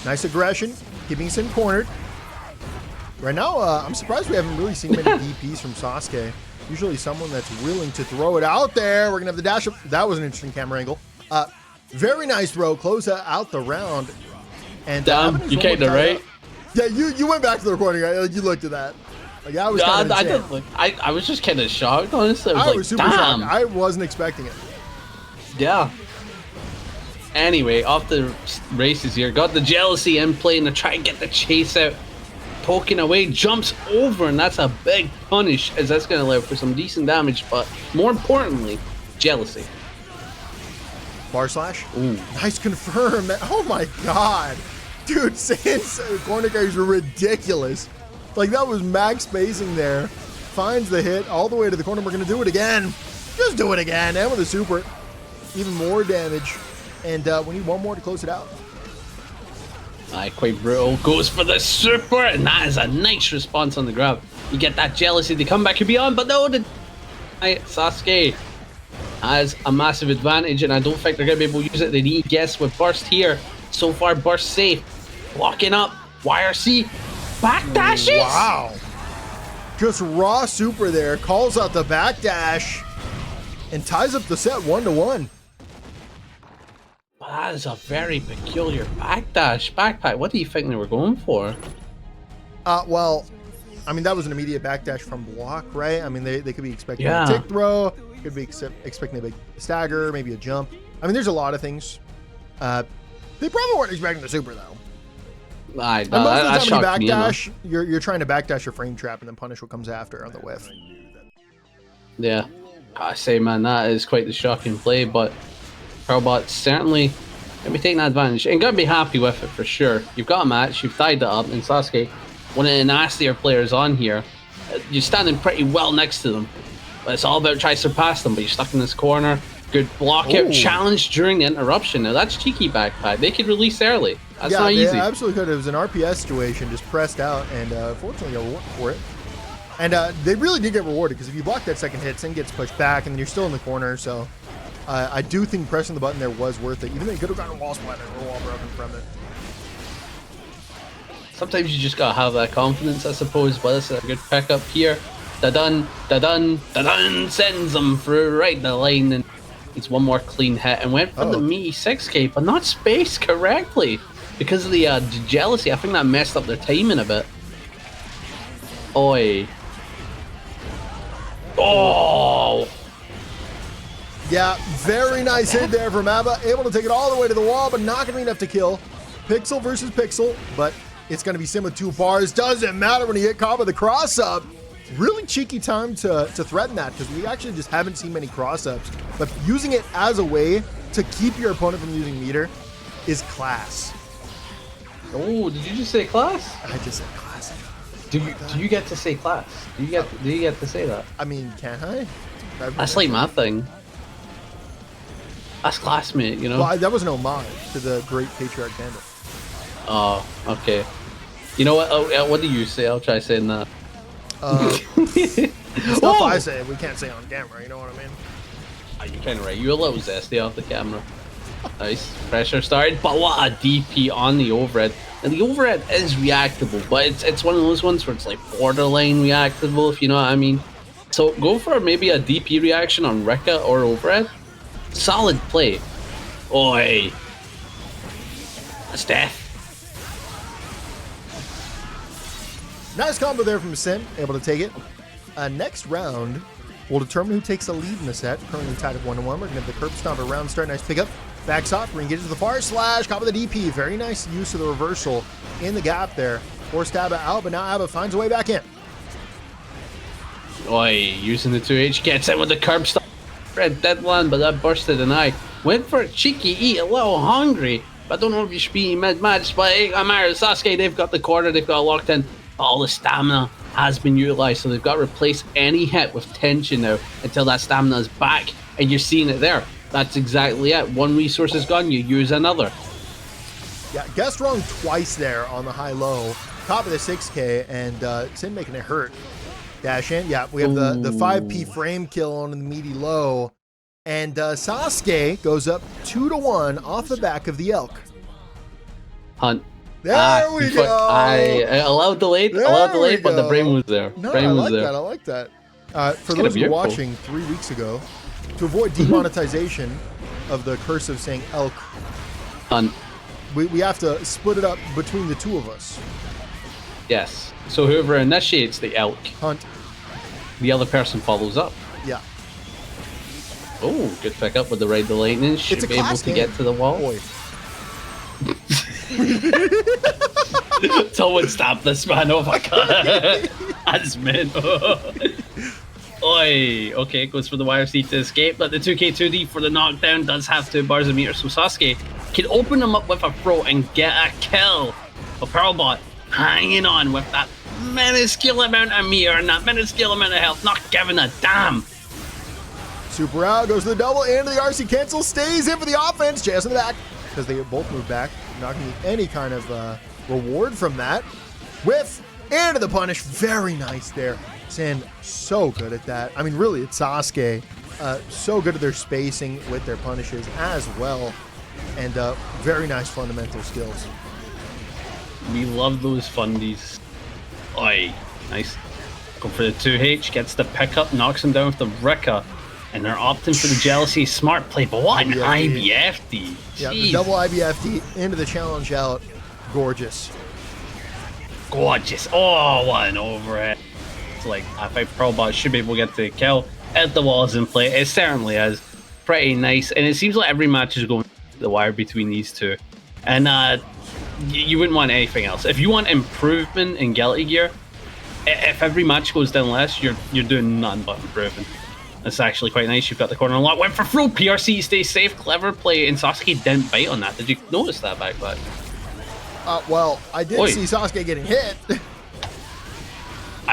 [SPEAKER 2] Nice aggression, keeping Sin cornered. Right now, I'm surprised we haven't really seen many DPs from Sasuke. Usually someone that's willing to throw it out there. We're going to have the dash up. That was an interesting camera angle. Very nice throw. Close out the round. And
[SPEAKER 1] you came to right?
[SPEAKER 2] Yeah, you went back to the recording. Right? You looked at that. Like, that was kind of insane.
[SPEAKER 1] I was just kind of shocked, honestly. I was
[SPEAKER 2] super shocked. I wasn't expecting it.
[SPEAKER 1] Yeah. Anyway, off the races here. Got the jealousy in play and to try and get the chase out. Poking away, jumps over, and that's a big punish, as that's going to allow for some decent damage, but more importantly, jealousy.
[SPEAKER 2] Bar slash.
[SPEAKER 1] Ooh.
[SPEAKER 2] Nice confirm. Oh my god. Dude, Sin's corner carries were ridiculous. Like, that was max spacing there. Finds the hit all the way to the corner. We're going to do it again. Just do it again. And with a super. Even more damage. And we need one more to close it out.
[SPEAKER 1] Quite brutal. Goes for the super, and that is a nice response on the grab. You get that jealousy. The comeback could be on, but no, Sasuke has a massive advantage, and I don't think they're going to be able to use it. They need guess with burst here. So far, burst safe. Blocking up. YRC. Backdashes.
[SPEAKER 2] Wow. Just raw super there. Calls out the backdash and ties up the set 1-1.
[SPEAKER 1] That is a very peculiar backdash. Backpack, what do you think they were going for?
[SPEAKER 2] Well, I mean, that was an immediate backdash from block, right? I mean, they could be expecting a tick throw, could be expecting a big stagger, maybe a jump. I mean, there's a lot of things. They probably weren't expecting the super, though.
[SPEAKER 1] Most
[SPEAKER 2] of the time when you backdash, you're trying to backdash your frame trap and then punish what comes after on the whiff.
[SPEAKER 1] Yeah, I say, man, that is quite the shocking play, but Pearlbot certainly going to be taking advantage and going to be happy with it for sure. You've got a match, you've tied it up, and Sasuke, one of the nastier players on here, you're standing pretty well next to them. But it's all about trying to surpass them, but you're stuck in this corner. Good block out
[SPEAKER 2] Ooh.
[SPEAKER 1] challenge during the interruption. Now that's cheeky backpack. They could release early. That's
[SPEAKER 2] yeah,
[SPEAKER 1] not
[SPEAKER 2] they
[SPEAKER 1] easy.
[SPEAKER 2] absolutely could. It was an RPS situation, just pressed out, and fortunately got rewarded for it. And they really did get rewarded, because if you block that second hit, Sin gets pushed back, and then you're still in the corner, so I do think pressing the button there was worth it, even though you could have gotten a wall splatter or wall broken from it.
[SPEAKER 1] Sometimes you just gotta have that confidence, I suppose, but this is a good pickup here. Da-dun, da-dun, da-dun, sends them through right the line, and it's one more clean hit, and went for the meaty 6K, but not spaced correctly. Because of the jealousy, I think that messed up their timing a bit. Oi. Oh!
[SPEAKER 2] Yeah, very nice hit there from Abba. Able to take it all the way to the wall, but not going to be enough to kill. Pixel versus Pixel, but it's going to be Sim with 2 bars. Doesn't matter when you get caught with a cross-up. Really cheeky time to threaten that, because we actually just haven't seen many cross-ups. But using it as a way to keep your opponent from using meter is class.
[SPEAKER 1] Oh, did you just say class?
[SPEAKER 2] I just said class.
[SPEAKER 1] Do you get to say class? Do you get to say that?
[SPEAKER 2] I mean, can't I?
[SPEAKER 1] That's like my thing. That's classmate, you know?
[SPEAKER 2] Well, that was an homage to the great Patriarch Panda.
[SPEAKER 1] Oh, okay. You know what? Oh, what do you say? I'll try saying that.
[SPEAKER 2] Stuff I say we can't say on camera, you know what I mean?
[SPEAKER 1] You're kind of right. You're a little zesty off the camera. Nice. Pressure started, but what a DP on the overhead. And the overhead is reactable, but it's one of those ones where it's like borderline reactable, if you know what I mean. So go for maybe a DP reaction on Rika or overhead. Solid play. Oi. That's death.
[SPEAKER 2] Nice combo there from Sin, able to take it. Next round will determine who takes the lead in the set. Currently tied at 1-1. We're going to have the curb stomper round start. Nice pickup. Backs off. We're going to get to the far slash. Caught with the DP. Very nice use of the reversal in the gap there. Forced Abba out, but now Abba finds a way back in.
[SPEAKER 1] Oi, using the 2H. Gets in with the curb stop. Red dead one, but that bursted an eye. Went for a cheeky eat, a little hungry. But I don't know if you should be mid-match. But Amara and Sasuke, they've got the corner. They've got it locked in. All the stamina has been utilized, so they've got to replace any hit with tension now until that stamina is back, and you're seeing it there. That's exactly it. One resource is gone, you use another.
[SPEAKER 2] Yeah, guessed wrong twice there on the high-low. Top of the 6K, and Sin making it hurt. Dash in. Yeah, we have the 5P frame kill on the meaty low, and Sasuke goes up 2-1 off the back of the elk.
[SPEAKER 1] Hunt.
[SPEAKER 2] There we go.
[SPEAKER 1] I allowed delayed, but the brain was there.
[SPEAKER 2] No,
[SPEAKER 1] brain
[SPEAKER 2] I
[SPEAKER 1] was
[SPEAKER 2] like
[SPEAKER 1] there.
[SPEAKER 2] that. I like that. For those who are watching 3 weeks ago, to avoid demonetization of the curse of saying elk,
[SPEAKER 1] Hunt.
[SPEAKER 2] we have to split it up between the two of us.
[SPEAKER 1] Yes. So whoever initiates the elk,
[SPEAKER 2] Hunt.
[SPEAKER 1] the other person follows up.
[SPEAKER 2] Yeah.
[SPEAKER 1] Oh, good pick up with the ride the lightning. Should be able to get to the wall.
[SPEAKER 2] Boy.
[SPEAKER 1] Someone stop this man. Oh my god. That's meant. Oi. Okay, goes for the YRC to escape, but the 2K2D for the knockdown does have 2 bars of meter, so Sasuke can open him up with a throw and get a kill. But Pearlbot hanging on with that minuscule amount of meter and that minuscule amount of health, not giving a damn.
[SPEAKER 2] Super out, goes to the double, into the RC cancel, stays in for the offense, JS in the back, because they both move back. Not going to get any kind of reward from that. Whiff, into the punish, very nice there. Sin, so good at that. I mean, really, it's Sasuke. So good at their spacing with their punishes as well. And very nice fundamental skills.
[SPEAKER 1] We love those fundies. Oi, nice. Go for the 2H, gets the pickup, knocks him down with the Rika. And they're opting for the jealousy smart play, but what an IBFD.
[SPEAKER 2] Yeah, the double IBFD into the challenge out. Gorgeous.
[SPEAKER 1] Gorgeous. Oh, what an overhead. It's like, I think Pearlbot should be able to get the kill. If the wall is in play, it certainly is. Pretty nice. And it seems like every match is going to the wire between these two. And you wouldn't want anything else. If you want improvement in Guilty Gear, if every match goes down less, you're doing nothing but improving. It's actually quite nice. You've got the corner unlocked. Went for throw. PRC stays safe. Clever play. And Sasuke didn't bite on that. Did you notice that, backpack?
[SPEAKER 2] Well, I did see Sasuke getting hit.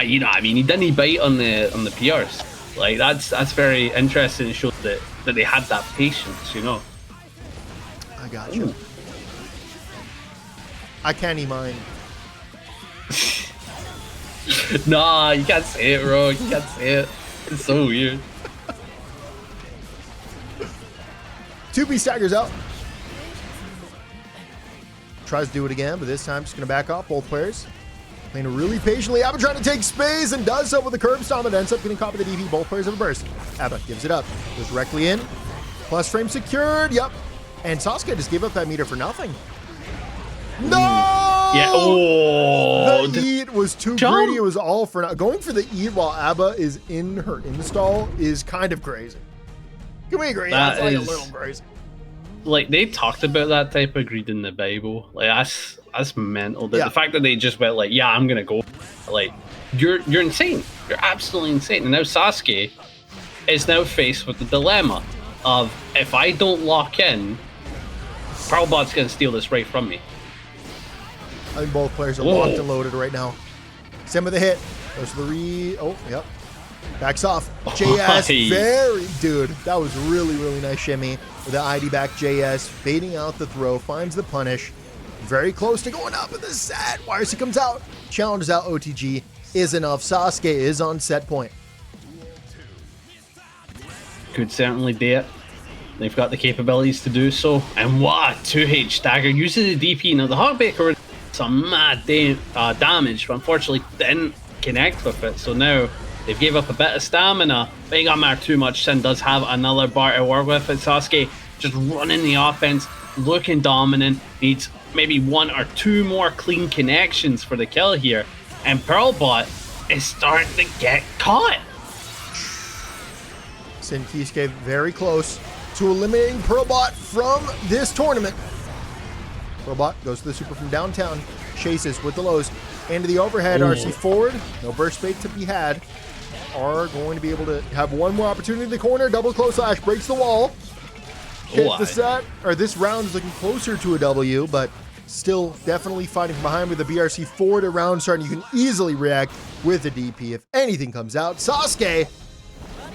[SPEAKER 1] You know, I mean, he didn't bite on the PRs. Like that's very interesting. It shows that that they had that patience, you know.
[SPEAKER 2] I got you. I can't even mind.
[SPEAKER 1] Nah, you can't say it, bro. You can't say it. It's so weird.
[SPEAKER 2] 2B staggers out. Tries to do it again, but this time just going to back off both players. Playing really patiently. Abba trying to take space and does so with a curb stomp that ends up getting caught by the DP. Both players have a burst. Abba gives it up. Goes directly in. Plus frame secured. Yep. And SauceQue just gave up that meter for nothing. No!
[SPEAKER 1] Yeah. Oh,
[SPEAKER 2] the eat was too greedy. It was all for not going for the eat while Abba is in her install is kind of crazy. Can we agree? That's like a little crazy.
[SPEAKER 1] Like, they talked about that type of greed in the Bible. Like, that's mental. The fact that they just went like, yeah, I'm gonna go. Like, you're insane. You're absolutely insane. And now SauceQue is now faced with the dilemma of, if I don't lock in, Pearlbot's gonna steal this right from me.
[SPEAKER 2] I think both players are locked and loaded right now. Same with the hit. Goes to the re. Oh, yep. Backs off. JS, very, dude. That was really, really nice shimmy with the ID back. JS baiting out the throw, finds the punish. Very close to going up in the set. YRC comes out, challenges out OTG. Is enough. SauceQue is on set point.
[SPEAKER 1] Could certainly do it. They've got the capabilities to do so. And what a 2H stagger. Using the DP. Now, the Hogbaker some mad damage, but unfortunately didn't connect with it. So now they've gave up a bit of stamina, but it doesn't matter too much. Sin does have another bar to work with. And SauceQue just running the offense, looking dominant. Needs maybe 1 or 2 more clean connections for the kill here. And Pearlbot is starting to get caught.
[SPEAKER 2] Sin Kiske very close to eliminating Pearlbot from this tournament. Pearlbot goes to the super from downtown, chases with the lows into the overhead. RC forward, no burst bait to be had. Are going to be able to have one more opportunity in the corner. Double close slash breaks the wall. Hit the set, or this round is looking closer to a W, but still definitely fighting from behind with the BRC forward. A round starting, you can easily react with the DP if anything comes out. SauceQue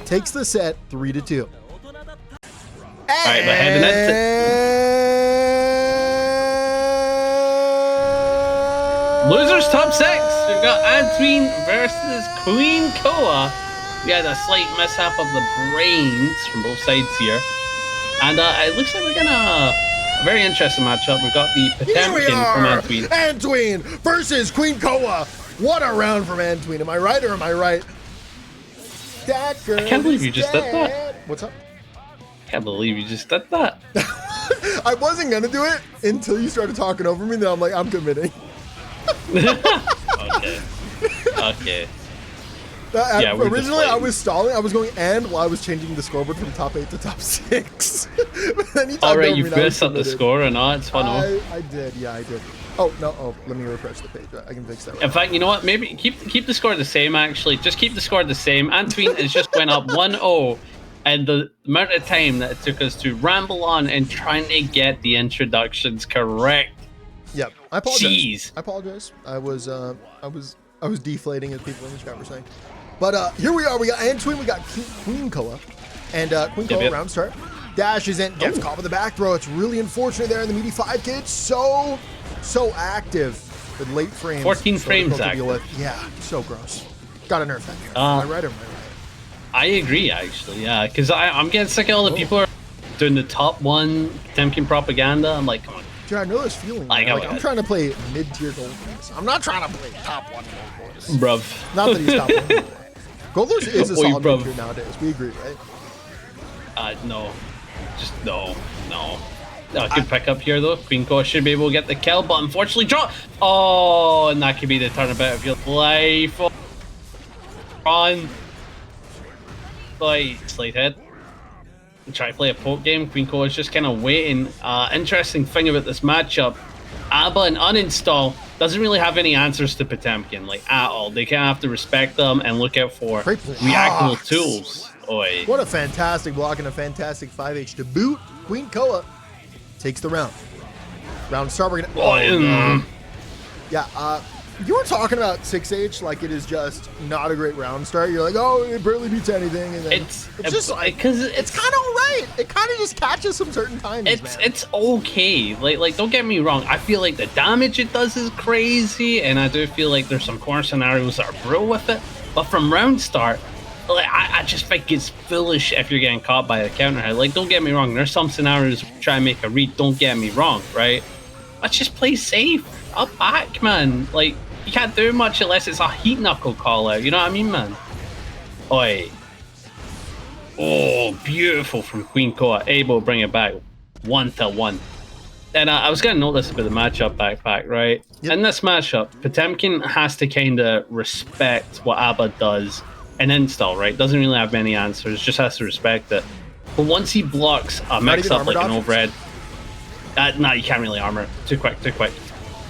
[SPEAKER 2] takes the set 3-2.
[SPEAKER 1] All right, but heading into losers top 6. We've got Antwean versus QueenKoa. We had a slight mishap of the brains from both sides here. And it looks like we're gonna a very interesting matchup. We've got the Potemkin from Antwean.
[SPEAKER 2] Antwean versus QueenKoa. What a round from Antwean. Am I right or am I right?
[SPEAKER 1] I can't believe you just did that.
[SPEAKER 2] What's up?
[SPEAKER 1] I can't believe you just did that.
[SPEAKER 2] I wasn't gonna do it until you started talking over me. Then I'm like, I'm committing.
[SPEAKER 1] Okay. Okay.
[SPEAKER 2] Originally, I was stalling. I was going and while I was changing the scoreboard from top 8 to top 6.
[SPEAKER 1] Alright, you messed up the score or not? It's fun.
[SPEAKER 2] I did. Yeah, I did. Oh no! Oh, let me refresh the page. I can fix that. Right
[SPEAKER 1] In fact, you know what? Maybe keep the score the same. Actually, just keep the score the same. Antwean has just went up 1-0, and the amount of time that it took us to ramble on and trying to get the introductions correct.
[SPEAKER 2] Yep, I apologize.
[SPEAKER 1] Jeez.
[SPEAKER 2] I apologize. I was deflating, as people in the chat were saying. But here we are. We got Antwean. We got QueenKoa, and QueenKoa round start. Dashes in, gets caught with the back throw. It's really unfortunate there in the meaty 5K. It's so active with late frames.
[SPEAKER 1] 14 frames active.
[SPEAKER 2] Yeah, so gross. Gotta nerf that here. Am I right or am I right?
[SPEAKER 1] I agree, actually. Yeah, because I'm getting sick of all the people who are doing the top 1 Potemkin propaganda. I'm like, come on.
[SPEAKER 2] Dude, I know this feeling. I'm trying to play mid-tier gold course. I'm not trying to play top 1 gold course.
[SPEAKER 1] Bruv.
[SPEAKER 2] Not that he's top 1 gold course. Gold course is a solid mid-tier nowadays. We agree, right?
[SPEAKER 1] No. Just no. Good pick up here, though. QueenKoa should be able to get the kill, but unfortunately draw. Oh, and that could be the turnabout of your life. On. Slight hit. Try to play a poke game. QueenKoa is just kind of waiting. Interesting thing about this matchup, Abba and uninstall doesn't really have any answers to Potemkin, like at all. They kind of have to respect them and look out for reactable tools. Oi.
[SPEAKER 2] What a fantastic block and a fantastic 5H to boot. QueenKoa takes the round. Round start. We're gonna. Yeah. You were talking about 6H like it is just not a great round start. You're like, oh, it barely beats anything. And then
[SPEAKER 1] It's
[SPEAKER 2] just like,
[SPEAKER 1] because
[SPEAKER 2] it's kind of alright. It kind of just catches some certain times,
[SPEAKER 1] it's okay. Like don't get me wrong. I feel like the damage it does is crazy, and I do feel like there's some corner scenarios that are brutal with it. But from round start, like I just think it's foolish if you're getting caught by a counter hit. Like don't get me wrong. There's some scenarios where you try and make a read. Don't get me wrong, right? Let's just play safe. Up back, man. Like. You can't do much unless it's a heat knuckle call out, you know what I mean, man? Oi. Oh, beautiful from QueenKoa, able to bring it back 1-1. And I was going to note this about the matchup, backpack, right? Yep. In this matchup, Potemkin has to kind of respect what Abba does and install, right? Doesn't really have many answers, just has to respect it. But once he blocks a mix-up like an overhead, nah, you can't really armor it. Too quick, too quick.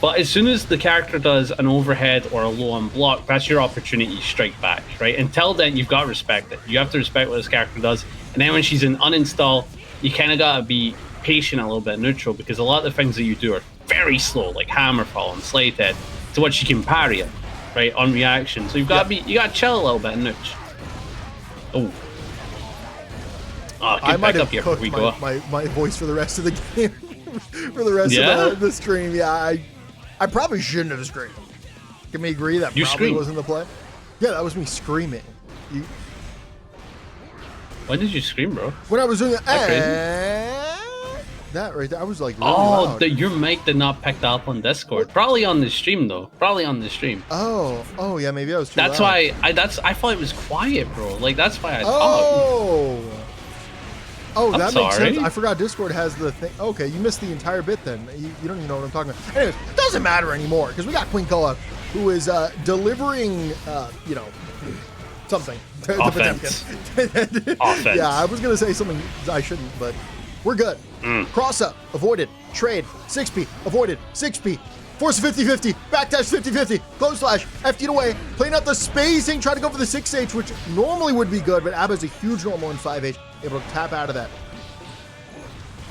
[SPEAKER 1] But as soon as the character does an overhead or a low on block, that's your opportunity to strike back, right? Until then, you've got to respect it. You have to respect what this character does. And then when she's in uninstall, you kind of got to be patient a little bit neutral, because a lot of the things that you do are very slow, like hammerfall and slate head, to what she can parry it, right, on reaction. So you've got to you got to chill a little bit and nooch. Oh. Oh, good pick up here for QueenKoa.
[SPEAKER 2] My voice for the rest of the game. For the rest of the stream, yeah, I probably shouldn't have screamed. Can we agree that probably wasn't the play? Yeah, that was me screaming.
[SPEAKER 1] When did you scream, bro?
[SPEAKER 2] When I was doing that right there, I was like, really loud.
[SPEAKER 1] Your mic did not pick that up on Discord. What? Probably on the stream though. Probably on the stream.
[SPEAKER 2] Oh yeah, maybe I was too
[SPEAKER 1] That's
[SPEAKER 2] loud.
[SPEAKER 1] why I thought it was quiet, bro. Like that's why I thought.
[SPEAKER 2] Oh, that makes sense. I forgot Discord has the thing. Okay, you missed the entire bit then. You don't even know what I'm talking about. Anyways, doesn't matter anymore because we got QueenKoa, who is delivering, something to
[SPEAKER 1] Offense.
[SPEAKER 2] Potemkin.
[SPEAKER 1] Offense.
[SPEAKER 2] Yeah, I was gonna say something I shouldn't, but we're good. Cross up, avoided. Trade, 6P, avoided. 6P. Force 50-50, backdash 50-50, close slash, FT'd away, playing out the spacing, trying to go for the 6H, which normally would be good, but Abba's a huge normal in 5H, able to tap out of that.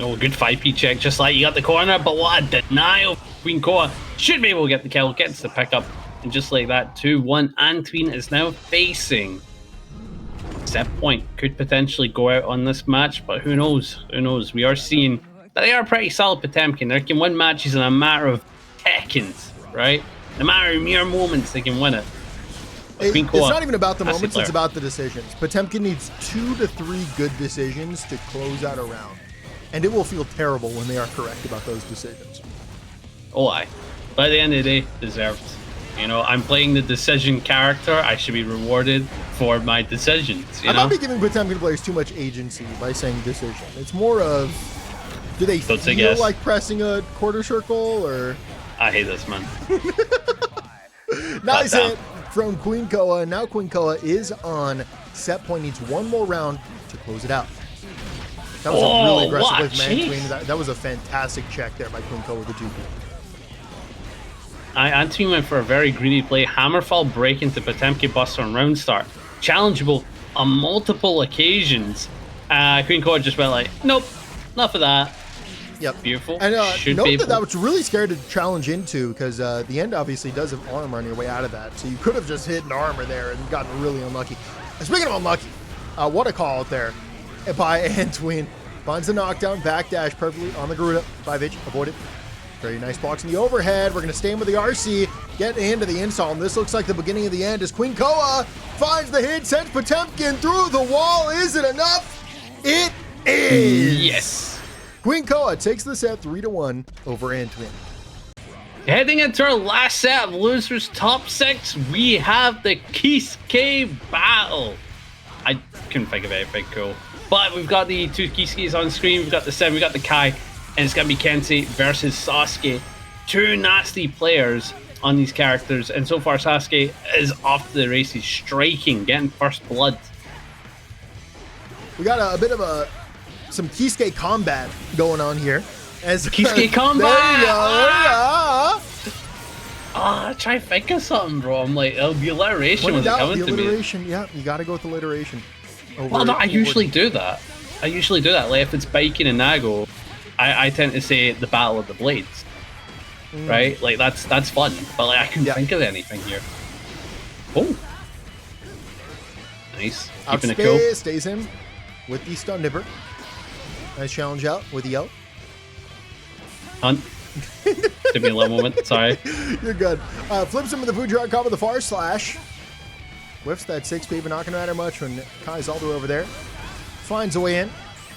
[SPEAKER 1] Oh, good 5P check, just like you got the corner, but what a denial. QueenKoa should be able to get the kill, gets the pickup, and just like that, 2-1, Antwean is now facing set point. Could potentially go out on this match, but who knows? Who knows? We are seeing that they are pretty solid Potemkin. They can win matches in a matter of seconds, right? No matter of mere moments, they can win it.
[SPEAKER 2] It's not even about the moments, it's about the decisions. Potemkin needs 2 to 3 good decisions to close out a round. And it will feel terrible when they are correct about those decisions.
[SPEAKER 1] Oh, aye. By the end of the day, deserved. You know, I'm playing the decision character. I should be rewarded for my decisions, you know?
[SPEAKER 2] I might be giving Potemkin players too much agency by saying decision. It's more of, do they feel like pressing a quarter circle, or...
[SPEAKER 1] I hate this, man.
[SPEAKER 2] Nice hit from QueenKoa. Now QueenKoa is on set point. Needs one more round to close it out. That was a really aggressive play from Antwean. That was a fantastic check there by QueenKoa with the 2P.
[SPEAKER 1] Antwean went for a very greedy play. Hammerfall break into Potemkin Buster on round start. Challengeable on multiple occasions. QueenKoa just went like, nope, not for that.
[SPEAKER 2] Yep.
[SPEAKER 1] Beautiful.
[SPEAKER 2] And note that was really scared to challenge into, because the end obviously does have armor on your way out of that. So you could have just hit an armor there and gotten really unlucky. Speaking of unlucky, what a call out there by Antwean. Finds the knockdown, backdash perfectly on the Garuda. 5H, avoid it. Very nice blocks in the overhead. We're going to stay in with the RC, get into the install, and this looks like the beginning of the end as QueenKoa finds the hit, sends Potemkin through the wall. Is it enough? It is!
[SPEAKER 1] Yes!
[SPEAKER 2] QueenKoa takes the set 3-1 over Antwean.
[SPEAKER 1] Heading into our last set of losers top 6, we have the Kiske battle. I couldn't think of anything cool. But we've got the 2 Kiskes on screen, we've got the 7, we've got the Kai, and it's going to be Kensei versus SauceQue. 2 nasty players on these characters, and so far SauceQue is off to the races, striking, getting first blood.
[SPEAKER 2] We got a bit of some Kiske combat going on here.
[SPEAKER 1] Kiske combat!
[SPEAKER 2] There you go.
[SPEAKER 1] Try to think of something, bro. I'm like, the alliteration was coming to me.
[SPEAKER 2] Alliteration, yeah, you gotta go with alliteration.
[SPEAKER 1] I usually do that. Like if it's biking and Nago, I tend to say the Battle of the Blades. right? Like that's fun, but like I couldn't think of anything here. Oh, nice, keeping it cool.
[SPEAKER 2] Stays in with the stun nipper. Nice challenge out with the yelp.
[SPEAKER 1] Hunt. Took me a little moment. Sorry.
[SPEAKER 2] You're good. Flips him with the food jar combo, the far slash. Whiffs that 6p, but not going to matter much when Kai's all the way over there. Finds a way in.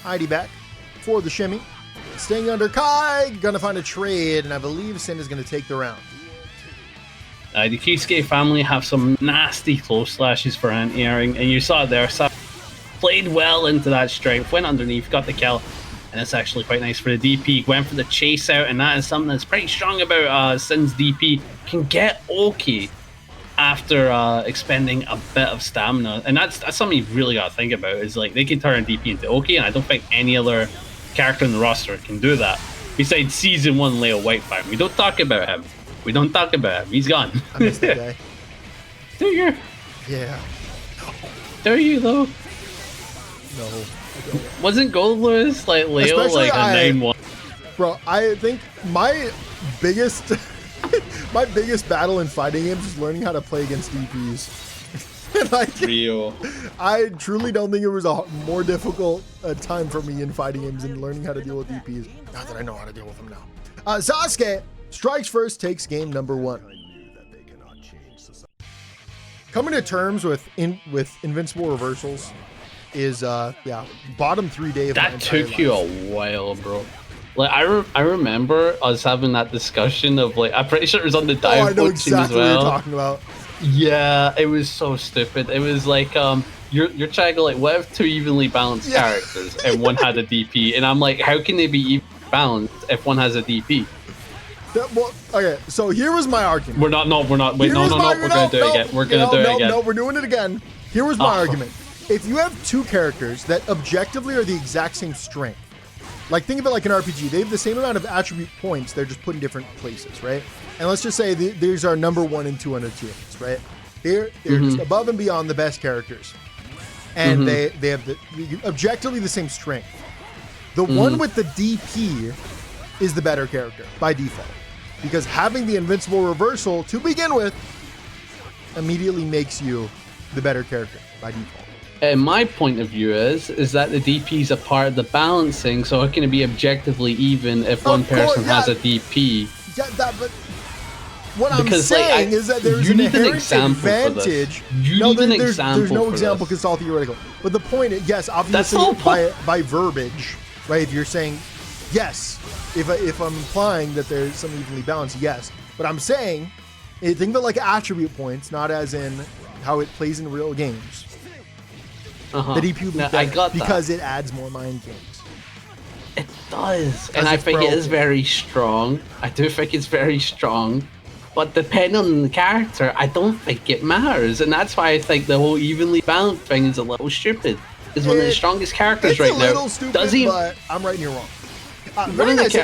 [SPEAKER 2] ID back for the shimmy. Staying under Kai. Going to find a trade, and I believe Sin is going to take the round.
[SPEAKER 1] The Kiske family have some nasty close slashes for anti-airing, and you saw it there. Played well into that strength, went underneath, got the kill, and it's actually quite nice for the DP. Went for the chase out, and that is something that's pretty strong about Sin's DP. Can get okay after expending a bit of stamina, and that's something you've really got to think about. Is like they can turn DP into okay, and I don't think any other character in the roster can do that besides Season 1 Leo Whitefang. We don't talk about him. We don't talk about him. He's gone.
[SPEAKER 2] I miss that guy.
[SPEAKER 1] Do you?
[SPEAKER 2] Yeah.
[SPEAKER 1] Do you though?
[SPEAKER 2] No, I don't.
[SPEAKER 1] Wasn't Gold Lewis like Leo
[SPEAKER 2] Especially
[SPEAKER 1] like a 9-1?
[SPEAKER 2] Bro, I think my biggest my biggest battle in fighting games is learning how to play against DPs. Like,
[SPEAKER 1] Real.
[SPEAKER 2] I truly don't think it was a more difficult time for me in fighting games than learning how to deal with DPs. Not that I know how to deal with them now. SauceQue strikes first, takes game number 1. Coming to terms with invincible reversals is bottom 3 day of my
[SPEAKER 1] That took you a while, bro. Like I remember us having that discussion of like I'm pretty sure it was on the dive
[SPEAKER 2] I know exactly
[SPEAKER 1] as well.
[SPEAKER 2] what you're talking about.
[SPEAKER 1] Yeah, it was so stupid. It was like you're trying to like what if 2 evenly balanced characters and one had a DP, and I'm like, how can they be even balanced if one has a DP?
[SPEAKER 2] Well, okay, so here was my argument.
[SPEAKER 1] We're not. Wait, no, we're gonna do it again. We're gonna do it again.
[SPEAKER 2] No, we're doing it again. Here was my argument. If you have 2 characters that objectively are the exact same strength, like think of it like an RPG, they have the same amount of attribute points, they're just put in different places, right? And let's just say these are number 1 and 2 on the tiers, right? They're just above and beyond the best characters. And they have objectively the same strength. The one with the DP is the better character by default. Because having the invincible reversal to begin with immediately makes you the better character by default.
[SPEAKER 1] And my point of view is that the DP is a part of the balancing, so it can be objectively even if one person has a DP.
[SPEAKER 2] Yeah, but what I'm saying is that there's an inherent advantage. There's no example because it's all theoretical. But the point is, yes, obviously by verbiage, right? If you're saying yes, if I'm implying that there's some evenly balanced, yes. But I'm saying, think of it like attribute points, not as in how it plays in real games. The DP will be better because it adds more mind games.
[SPEAKER 1] It does, and I think it is very strong. I do think it's very strong, but depending on the character, I don't think it matters, and that's why I think the whole evenly balanced thing is a little stupid. Is one of the strongest characters right now.
[SPEAKER 2] It's a little stupid, but I'm right and you're wrong. Very nice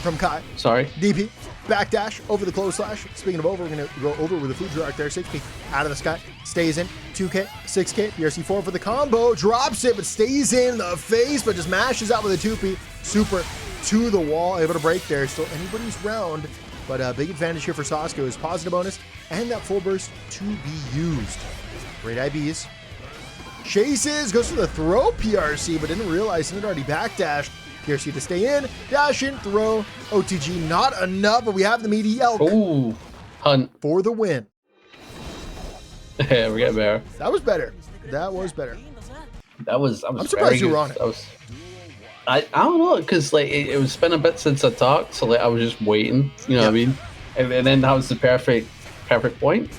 [SPEAKER 2] from Kai.
[SPEAKER 1] Sorry.
[SPEAKER 2] DP. Backdash over the close slash. Speaking of over, we're going to go over with the food direct there. 6P out of the sky. Stays in. 2K, 6K. PRC4 for the combo. Drops it, but stays in the face, but just mashes out with a 2P. Super to the wall. Able to break there. Still anybody's round. But big advantage here for SauceQue is positive bonus and that full burst to be used. Great IBs. Chases. Goes for the throw PRC, but didn't realize it had already backdashed. PRC to stay in, dash in, throw, OTG, not enough, but we have the meaty elk.
[SPEAKER 1] Ooh, hunt.
[SPEAKER 2] For the win.
[SPEAKER 1] Yeah, we got better.
[SPEAKER 2] That was better. That was better.
[SPEAKER 1] I'm
[SPEAKER 2] surprised you were on it.
[SPEAKER 1] I don't know, because like it was been a bit since I talked, so like I was just waiting, you know what I mean? And then that was the perfect point.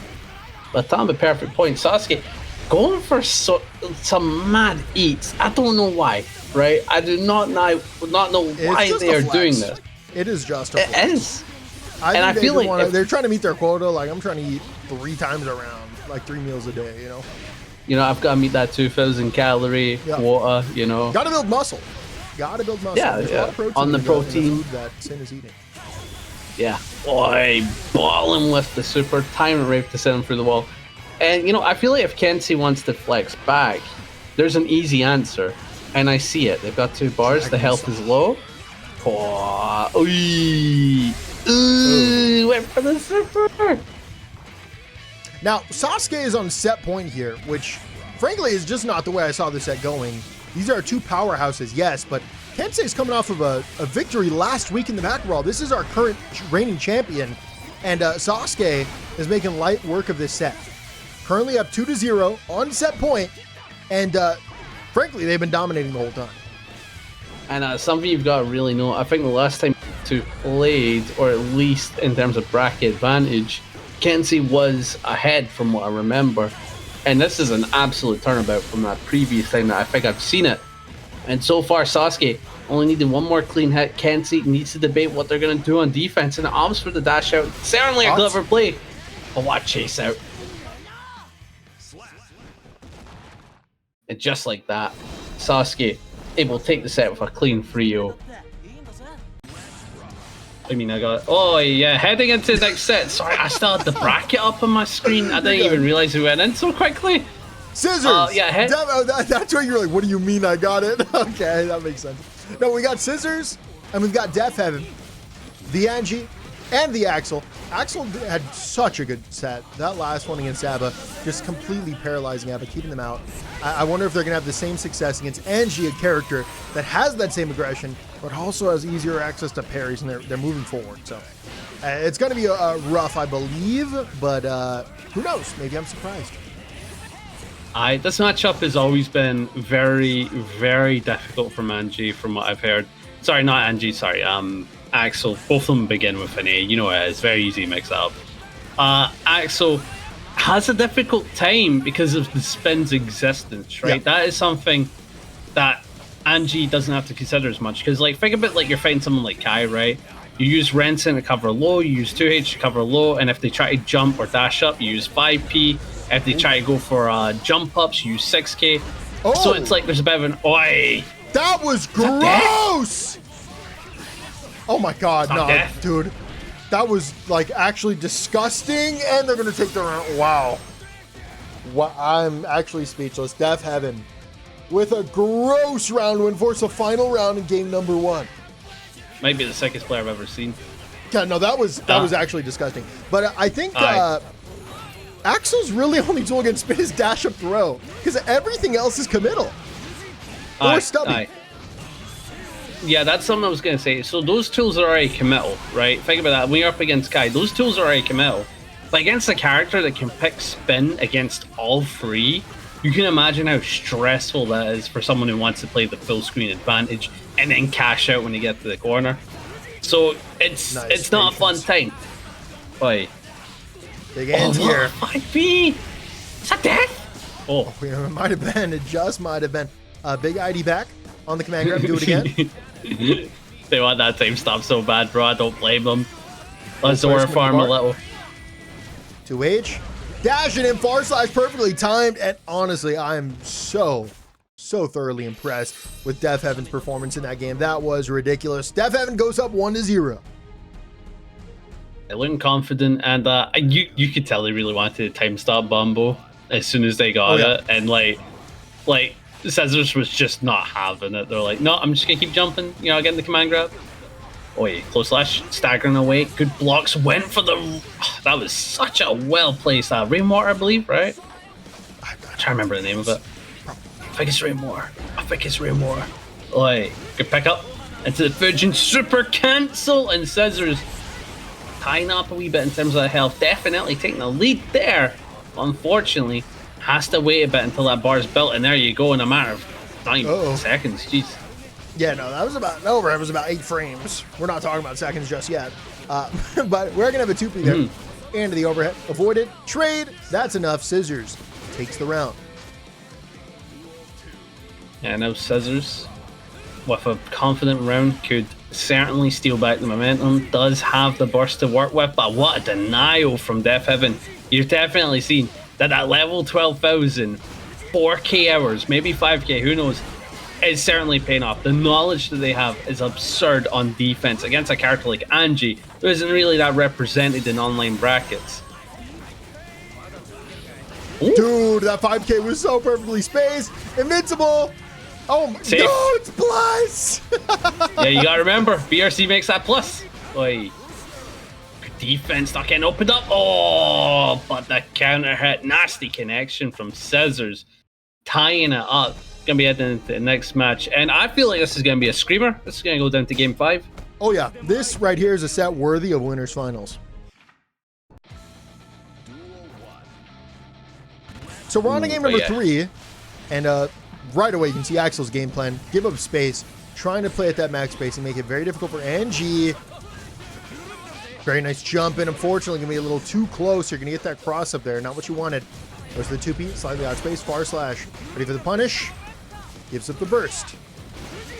[SPEAKER 1] By the time the perfect point, SauceQue going for some mad eats. I don't know why. Right, I do not know why they are doing this.
[SPEAKER 2] It is just a flex.
[SPEAKER 1] It is,
[SPEAKER 2] and I feel like they're trying to meet their quota. Like I'm trying to eat 3 times around, like 3 meals a day. You know,
[SPEAKER 1] I've got to meet that 2,000 calorie quota. You know,
[SPEAKER 2] got to build muscle. Got to build muscle.
[SPEAKER 1] Yeah,
[SPEAKER 2] There's a lot of protein
[SPEAKER 1] on the protein
[SPEAKER 2] that Sin is eating.
[SPEAKER 1] Yeah, boy, balling with the super tyrant rape to send him through the wall. And you know, I feel like if Kensei wants to flex back, there's an easy answer. And I see it. They've got 2 bars. The health is low. QueenKoa. Ooh, went for the super.
[SPEAKER 2] Now, Sasuke is on set point here, which frankly is just not the way I saw this set going. These are two powerhouses, yes, but Kensei is coming off of a victory last week in the baccpaBrawl. This is our current reigning champion, and Sasuke is making light work of this set. Currently up 2-0 on set point, and frankly, they've been dominating the whole time.
[SPEAKER 1] And something you've got to really know, I think the last time two played, or at least in terms of bracket advantage, Kensei was ahead from what I remember. And this is an absolute turnabout from that previous time that I think I've seen it. And so far, Sasuke only needed one more clean hit. Kensei needs to debate what they're going to do on defense, and it opts for the dash out. Certainly a clever play. But what chase out? And just like that, Sasuke able to take the set with a clean 3-0. I mean, I got... Oh, yeah, heading into the next set. Sorry, I still had the bracket up on my screen. I didn't even realize we went in so quickly.
[SPEAKER 2] Scissors!
[SPEAKER 1] Yeah,
[SPEAKER 2] that's where you're like, what do you mean I got it? Okay, that makes sense. No, we got Scissors, and we've got DeafHeaven, the Anji, and the Axel. Axel had such a good set. That last one against Abba, just completely paralyzing Abba, keeping them out. I wonder if they're going to have the same success against Anji, a character that has that same aggression, but also has easier access to parries, and they're moving forward. So it's going to be rough, I believe, but who knows? Maybe I'm surprised.
[SPEAKER 1] This matchup has always been very, very difficult for Anji, from what I've heard. Sorry, not Anji, sorry. Axel, both of them begin with an A. You know it's very easy to mix that up. Axel has a difficult time because of the spin's existence, right? Yep. That is something that Anji doesn't have to consider as much, because, like, think about, like, you're fighting someone like Kai, right? You use Rensen to cover low, you use 2H to cover low, and if they try to jump or dash up, you use 5P. If they try to go for jump ups, you use 6K. Oh. So it's like there's a bit of an oi.
[SPEAKER 2] That was gross! Oh my god, no, death. Dude. That was, like, actually disgusting, and they're going to take the round. Wow. I'm actually speechless. DeafHeaven with a gross round win, force a final round in game number 1.
[SPEAKER 1] Might be the sickest player I've ever seen.
[SPEAKER 2] Yeah, no, that was actually disgusting. But I think Axel's really only tool against spin is dash up throw, because everything else is committal. Or stubby.
[SPEAKER 1] Yeah, that's something I was going to say. So those tools are already committal, right? Think about that. When you're up against Kai, those tools are already committal. But against a character that can pick spin against all three, you can imagine how stressful that is for someone who wants to play the full screen advantage and then cash out when you get to the corner. So it's not a fun time. Oi.
[SPEAKER 2] Big hands here.
[SPEAKER 1] 5P! Is that death? Oh.
[SPEAKER 2] It might have been. It just might have been. Big ID back on the command grab. Do it again.
[SPEAKER 1] They want that time stop so bad, bro. I don't blame them. Let's Zora farm a little.
[SPEAKER 2] 2H. Dashing in far slash perfectly timed. And honestly, I am so thoroughly impressed with DeafHeaven's performance in that game. That was ridiculous. DeafHeaven goes up 1-0.
[SPEAKER 1] They looked confident, and you could tell they really wanted to time stop Bumbo as soon as they got it. And like Scissors was just not having it. They're like, no, I'm just gonna keep jumping, getting the command grab. Oh yeah, close slash, staggering away, good blocks, went for the... that was such a well-placed Rainwater, I believe, right? I'm trying to remember the name of it. I think it's Rainwater. Oh yeah, good pick up into the Fujin, super cancel, and Scissors tying up a wee bit in terms of the health, definitely taking the lead there. Unfortunately, has to wait a bit until that bar is built, and there you go in a matter of not even seconds. Jeez.
[SPEAKER 2] Yeah, no, that was about over. It was about 8 frames. We're not talking about seconds just yet. But we're gonna have a 2P there. Into the overhead, avoided, trade. That's enough. Scissors takes the round.
[SPEAKER 1] Yeah, now Scissors, with a confident round, could certainly steal back the momentum. Does have the burst to work with, but what a denial from DeafHeaven. You've definitely seen that level 12,000, 4K hours, maybe 5K, who knows, is certainly paying off. The knowledge that they have is absurd on defense against a character like Anji, who isn't really that represented in online brackets.
[SPEAKER 2] Ooh. Dude, that 5K was so perfectly spaced. Invincible. Oh my,
[SPEAKER 1] Safe.
[SPEAKER 2] no, it's plus.
[SPEAKER 1] Yeah, you gotta remember, BRC makes that plus. Oi. Good defense, not getting opened up. Oh, but the counter hit, nasty connection from Scissors, tying it up. Gonna be heading into the next match, and I feel like this is gonna be a screamer. This is gonna go down to game 5.
[SPEAKER 2] Oh yeah, this right here is a set worthy of winners finals. So we're on to game number 3, and right away you can see Axel's game plan. Give up space, trying to play at that max space and make it very difficult for Anji. Very nice jump in. Unfortunately, gonna be a little too close. You're gonna get that cross up there. Not what you wanted. Goes to the 2P, slightly out of space, far slash. Ready for the punish. Gives up the burst.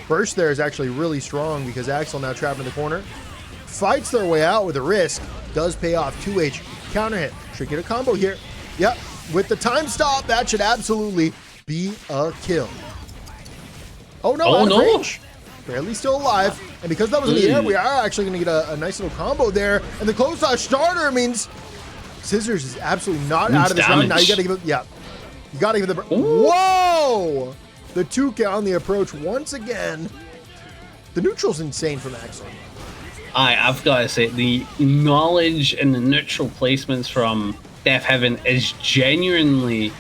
[SPEAKER 2] Burst there is actually really strong because Axel now trapped in the corner. Fights their way out with a risk. Does pay off. 2H. Counter hit. Should get a combo here. Yep. With the time stop, that should absolutely be a kill. Oh no, out of range. Barely still alive. And because that was in the air, we are actually going to get a nice little combo there. And the close dodge starter means Scissors is absolutely not out of this round. Now you got to give it, yeah. You got to give it the, whoa! The 2K on the approach once again. The neutral's insane from Axel.
[SPEAKER 1] I've got to say, the knowledge and the neutral placements from DeafHeaven is genuinely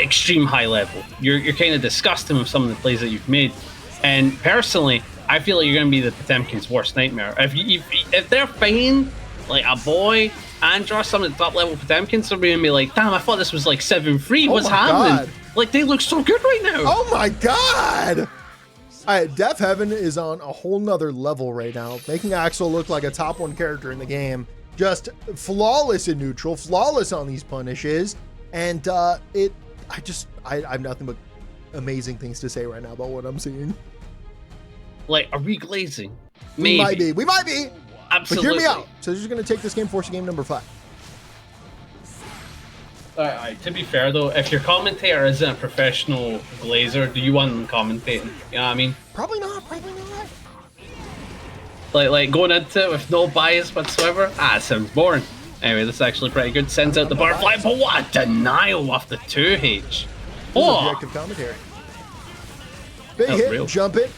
[SPEAKER 1] extreme high level. You're kind of disgusting with some of the plays that you've made. And personally, I feel like you're going to be the Potemkin's worst nightmare. If they're fine, like a boy, Andros, some of the top level Potemkins, they're going to be like, damn, I thought this was like 7-3. What's happening? God. Like, they look so good right now.
[SPEAKER 2] Oh my god! Alright, DeafHeaven is on a whole nother level right now, making Axel look like a top 1 character in the game. Just flawless in neutral, flawless on these punishes, and I have nothing but amazing things to say right now about what I'm seeing.
[SPEAKER 1] Like, are we glazing? Maybe.
[SPEAKER 2] We might be.
[SPEAKER 1] Absolutely.
[SPEAKER 2] But hear me out. So they're just going to take this game forward to game number 5.
[SPEAKER 1] Alright, to be fair though, if your commentator isn't a professional glazer, do you want them commentating? You know what I mean?
[SPEAKER 2] Probably not, probably not.
[SPEAKER 1] Like going into it with no bias whatsoever? It sounds boring. Anyway, this is actually pretty good. Sends out the butterfly, but what a denial off the 2H.
[SPEAKER 2] Oh! Objective commentary. Big hit, real. Jump it.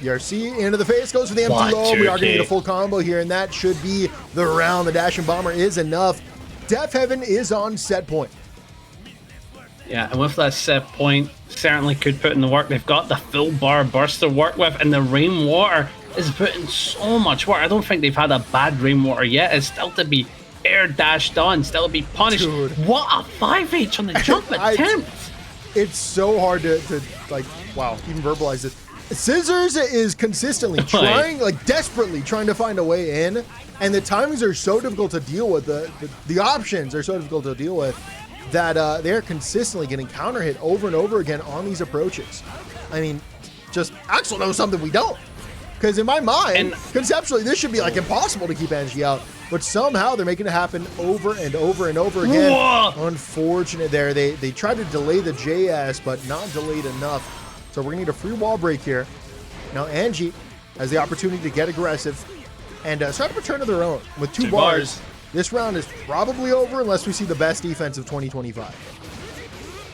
[SPEAKER 2] BRC into the face, goes for the empty low. We are going to get a full combo here, and that should be the round. The dashing bomber is enough. DeafHeaven is on set point.
[SPEAKER 1] Yeah, and with that set point, certainly could put in the work. They've got the full bar burst to work with, and the rainwater is putting so much work. I don't think they've had a bad rainwater yet. It's still to be air dashed on, still to be punished. Dude. What a 5H on the jump attempt.
[SPEAKER 2] It's so hard to like, wow, even verbalize this. Scissors is consistently trying, like desperately trying to find a way in, and the timings are so difficult to deal with, the options are so difficult to deal with, that they're consistently getting counter hit over and over again on these approaches. I mean, just Axel knows something we don't. Because in my mind, conceptually, this should be like impossible to keep Anji out, but somehow they're making it happen over and over and over again. Whoa. Unfortunate there. They tried to delay the JS, but not delayed enough. So we're gonna need a free wall break here. Now Anji has the opportunity to get aggressive and start to return to their own. With two bars, this round is probably over unless we see the best defense of 2025.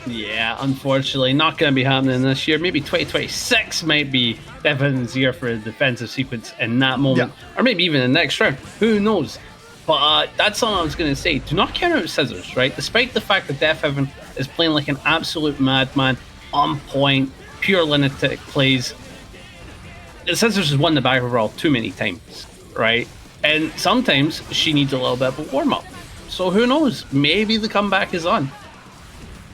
[SPEAKER 1] Yeah, unfortunately, not going to be happening this year. Maybe 2026 might be DeafHeaven's year for a defensive sequence in that moment. Yeah. Or maybe even the next round. Who knows? But that's all I was going to say. Do not count out Scissors, right? Despite the fact that DeafHeaven is playing like an absolute madman, on point, pure lunatic plays, Scissors has won the baccpaBrawl too many times, right? And sometimes she needs a little bit of a warm-up. So who knows? Maybe the comeback is on.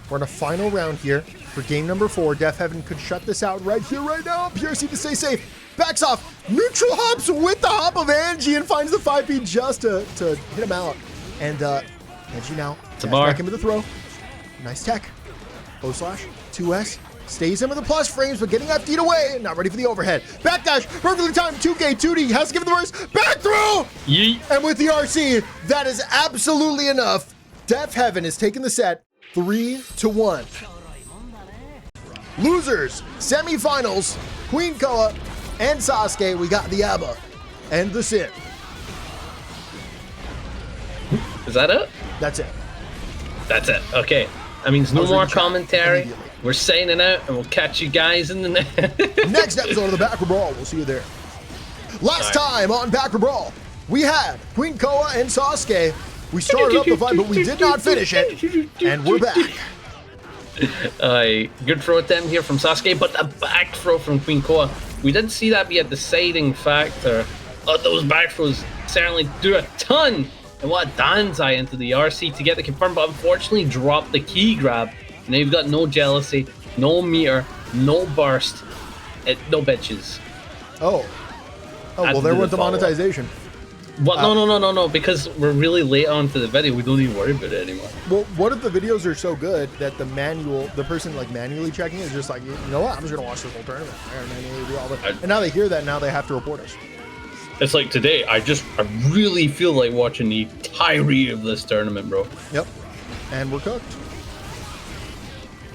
[SPEAKER 2] We're in a final round here for game number 4. DeafHeaven could shut this out right here, right now. PRC to stay safe. Backs off. Neutral hops with the hop of Anji and finds the 5P just to hit him out. And Anji now back into the throw. Nice tech. O slash. 2S. Stays in with the plus frames, but getting FD'd away. Not ready for the overhead. Backdash. Perfectly timed. 2K, 2D. Has to give it the burst. Back throw.
[SPEAKER 1] Yeet.
[SPEAKER 2] And with the RC, that is absolutely enough. DeafHeaven is taking the set 3-1. Losers, semifinals, QueenKoa and SauceQue. We got the ABBA and the Sin.
[SPEAKER 1] Is that it?
[SPEAKER 2] That's it.
[SPEAKER 1] That's it. Okay. That means no more commentary. We're signing out, and we'll catch you guys in the
[SPEAKER 2] next episode of the baccpaBrawl. We'll see you there. Last time on baccpaBrawl, we had QueenKoa and SauceQue. We started up the fight, but we did not finish it, and we're back.
[SPEAKER 1] Good throw attempt here from SauceQue, but a back throw from QueenKoa. We did see that be a deciding factor. Those back throws certainly do a ton. And what a Danzai into the RC to get the confirm, but unfortunately dropped the key grab. And now you've got no jealousy, no meter, no burst, no bitches.
[SPEAKER 2] Oh, well, there went the monetization.
[SPEAKER 1] What? No, because we're really late on to the video. We don't even worry about it anymore.
[SPEAKER 2] Well, what if the videos are so good that the person like manually checking is just like, you know what, I'm just gonna watch this whole tournament. I gotta manually do all that. And now they hear that, now they have to report us.
[SPEAKER 1] It's like today, I really feel like watching the entirety of this tournament, bro.
[SPEAKER 2] Yep, and we're cooked.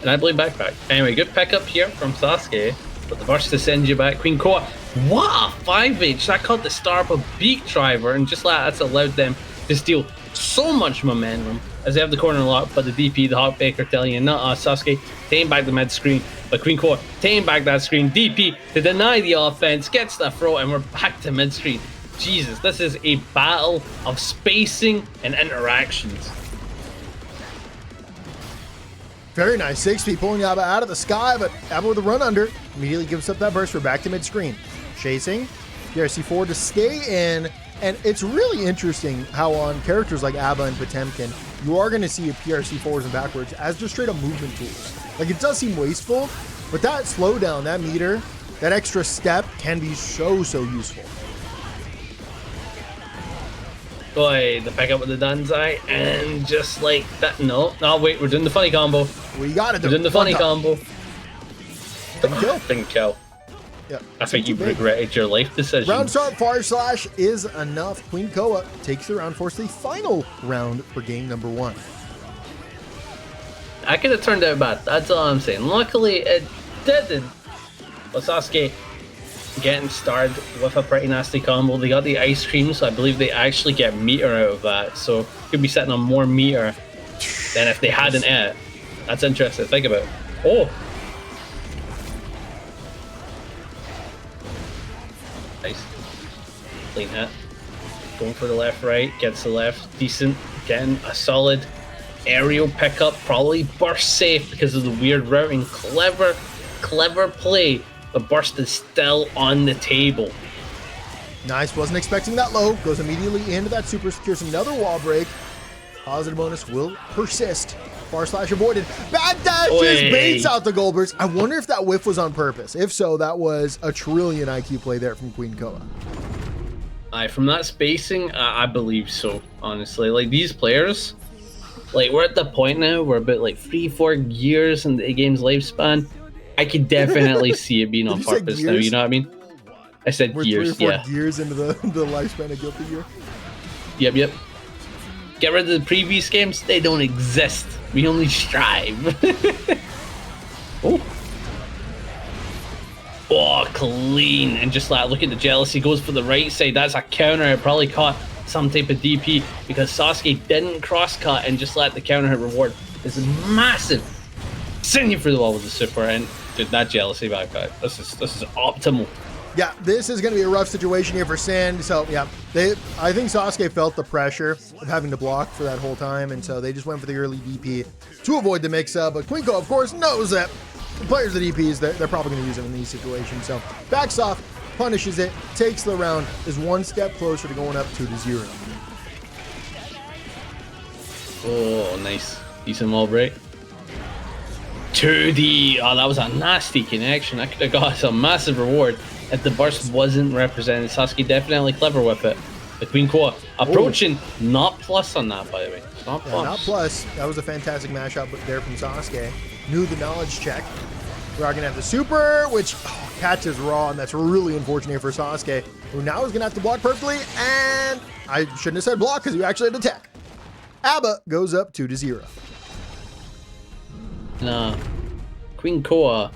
[SPEAKER 1] And I blame baccpack. Anyway, good pickup here from SauceQue, but the burst to send you back. QueenKoa, what a 5H! That caught the start of a beat driver, and just like that's allowed them to steal so much momentum as they have the corner locked, but the DP, the Hawk Baker, telling you, nah, SauceQue, taking back the mid screen, but QueenKoa taking back that screen, DP to deny the offense, gets the throw, and we're back to mid screen. Jesus, this is a battle of spacing and interactions.
[SPEAKER 2] Very nice. 6P pulling Abba out of the sky, but Abba with a run under immediately gives up that burst. We're back to mid screen. Chasing, PRC4 to stay in. And it's really interesting how on characters like Abba and Potemkin, you are going to see a PRC4s and backwards as just straight up movement tools. Like, it does seem wasteful, but that slowdown, that meter, that extra step can be so useful.
[SPEAKER 1] Boy, the pickup with the Danzai, and just like that. No, wait, we're doing the funny combo.
[SPEAKER 2] We got it.
[SPEAKER 1] We're doing the funny combo. Didn't kill.
[SPEAKER 2] Yeah,
[SPEAKER 1] I think you regretted your life decision.
[SPEAKER 2] Round start, // is enough. QueenKoa takes the round, force the final round for game number 1.
[SPEAKER 1] I could have turned out bad. That's all I'm saying. Luckily, it didn't. But SauceQue getting started with a pretty nasty combo. They got the ice cream, so I believe they actually get meter out of that. So could be sitting on more meter than if they hadn't it. That's interesting to think about. Oh. Nice. Clean hit. Going for the left, right. Gets the left. Decent. Getting a solid aerial pickup. Probably burst safe because of the weird routing. Clever play. The burst is still on the table.
[SPEAKER 2] Nice. Wasn't expecting that low. Goes immediately into that super, secures another wall break. Positive bonus will persist. // avoided. Back dashes, baits out the Goldbergs. I wonder if that whiff was on purpose. If so, that was a trillion IQ play there from QueenKoa.
[SPEAKER 1] From that spacing, I believe so, honestly. Like, these players, like, we're at the point now where about like 3-4 years in the game's lifespan. I could definitely see it being on purpose now, you know what I mean? I said
[SPEAKER 2] we're
[SPEAKER 1] years,
[SPEAKER 2] 3 or 4 years into the lifespan of Guilty Gear.
[SPEAKER 1] Yep. Get rid of the previous games, they don't exist. We only strive. Oh, clean. And just like, look at the jealousy, goes for the right side. That's a counter. It probably caught some type of DP because SauceQue didn't cross cut and just let the counter hit reward. This is massive. Sending you through the wall with the super, and dude, that jealousy backpack. This is optimal.
[SPEAKER 2] Yeah, this is going to be a rough situation here for Sand. So, yeah, I think SauceQue felt the pressure of having to block for that whole time, and so they just went for the early DP to avoid the mix-up. But QueenKoa, of course, knows that the players of DPs, they're probably going to use them in these situations. So, backs off, punishes it, takes the round, is one step closer to going up 2-0.
[SPEAKER 1] Oh, nice. Decent wall break. 2D. Oh, that was a nasty connection. I could have got some massive reward if the burst wasn't represented. SauceQue definitely clever with it. The QueenKoa approaching, not plus on that, by the way. Not plus.
[SPEAKER 2] Yeah, not plus. That was a fantastic mashup there from SauceQue. Knew the knowledge check. We're going to have the super, which catches raw, and that's really unfortunate for SauceQue, who now is going to have to block perfectly, and I shouldn't have said block because you actually had to attack. Abba goes up 2-0.
[SPEAKER 1] Nah, QueenKoa,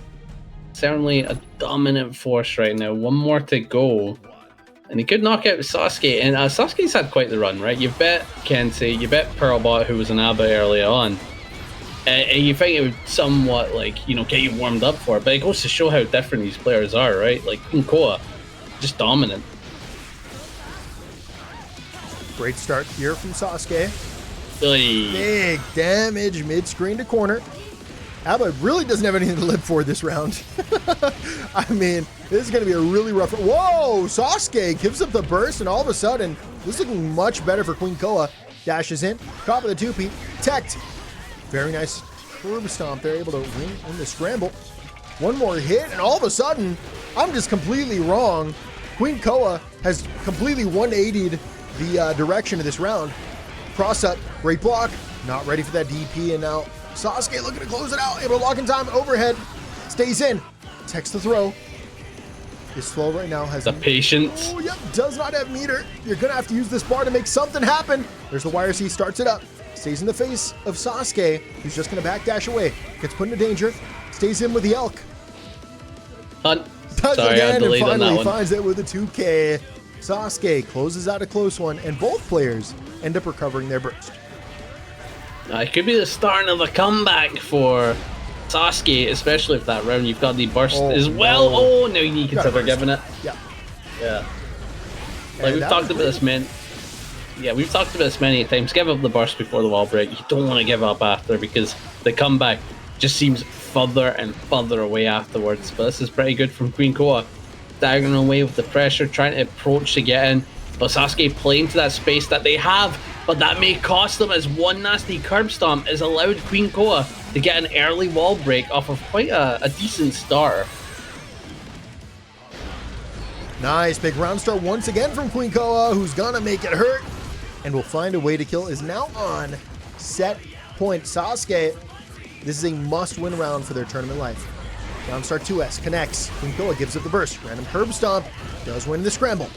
[SPEAKER 1] certainly a dominant force right now. One more to go, and he could knock out SauceQue. And SauceQue's had quite the run, right? You bet Kensei, you bet Pearlbot, who was an Abba early on. And you think it would somewhat, like, you know, get you warmed up for it, but it goes to show how different these players are, right? Like, QueenKoa, just dominant.
[SPEAKER 2] Great start here from SauceQue.
[SPEAKER 1] Oy.
[SPEAKER 2] Big damage mid-screen to corner. Abba really doesn't have anything to live for this round. I mean, this is going to be a really rough... Whoa! SauceQue gives up the burst, and all of a sudden, this is looking much better for QueenKoa. Dashes in, top of the 2P, teched. Very nice curb stomp. They're able to win in the scramble. One more hit, and all of a sudden, I'm just completely wrong. QueenKoa has completely 180'd the direction of this round. Cross up, great block. Not ready for that DP, and now SauceQue looking to close it out. Able to lock in time, overhead. Stays in, techs the throw. Is slow right now. Has
[SPEAKER 1] the patience.
[SPEAKER 2] Oh, yep, does not have meter. You're going to have to use this bar to make something happen. There's the wire C, starts it up. Stays in the face of SauceQue, who's just going to backdash away. Gets put into danger. Stays in with the elk.
[SPEAKER 1] Hunt.
[SPEAKER 2] Does
[SPEAKER 1] Sorry,
[SPEAKER 2] again, and finally
[SPEAKER 1] on
[SPEAKER 2] finds it with a 2K. SauceQue closes out a close one, and both players end up recovering their burst.
[SPEAKER 1] It could be the start of a comeback for SauceQue, especially if that round you've got the burst as well.
[SPEAKER 2] No.
[SPEAKER 1] Oh, no, you consider giving it.
[SPEAKER 2] Yeah.
[SPEAKER 1] Yeah. Like, we've talked about this, man. Yeah, we've talked about this many times. Give up the burst before the wall break. You don't want to give up after, because the comeback just seems further and further away afterwards. But this is pretty good from QueenKoa. Staggering away with the pressure, trying to approach to get in. But SauceQue playing to that space that they have, but that may cost them, as one nasty curb stomp has allowed QueenKoa to get an early wall break off of quite a decent start.
[SPEAKER 2] Nice big round start once again from QueenKoa, who's gonna make it hurt and will find a way to kill. Is now on set point. SauceQue, this is a must-win round for their tournament life. Round start 2S connects. QueenKoa gives up the burst. Random curb stomp. Does win the scramble.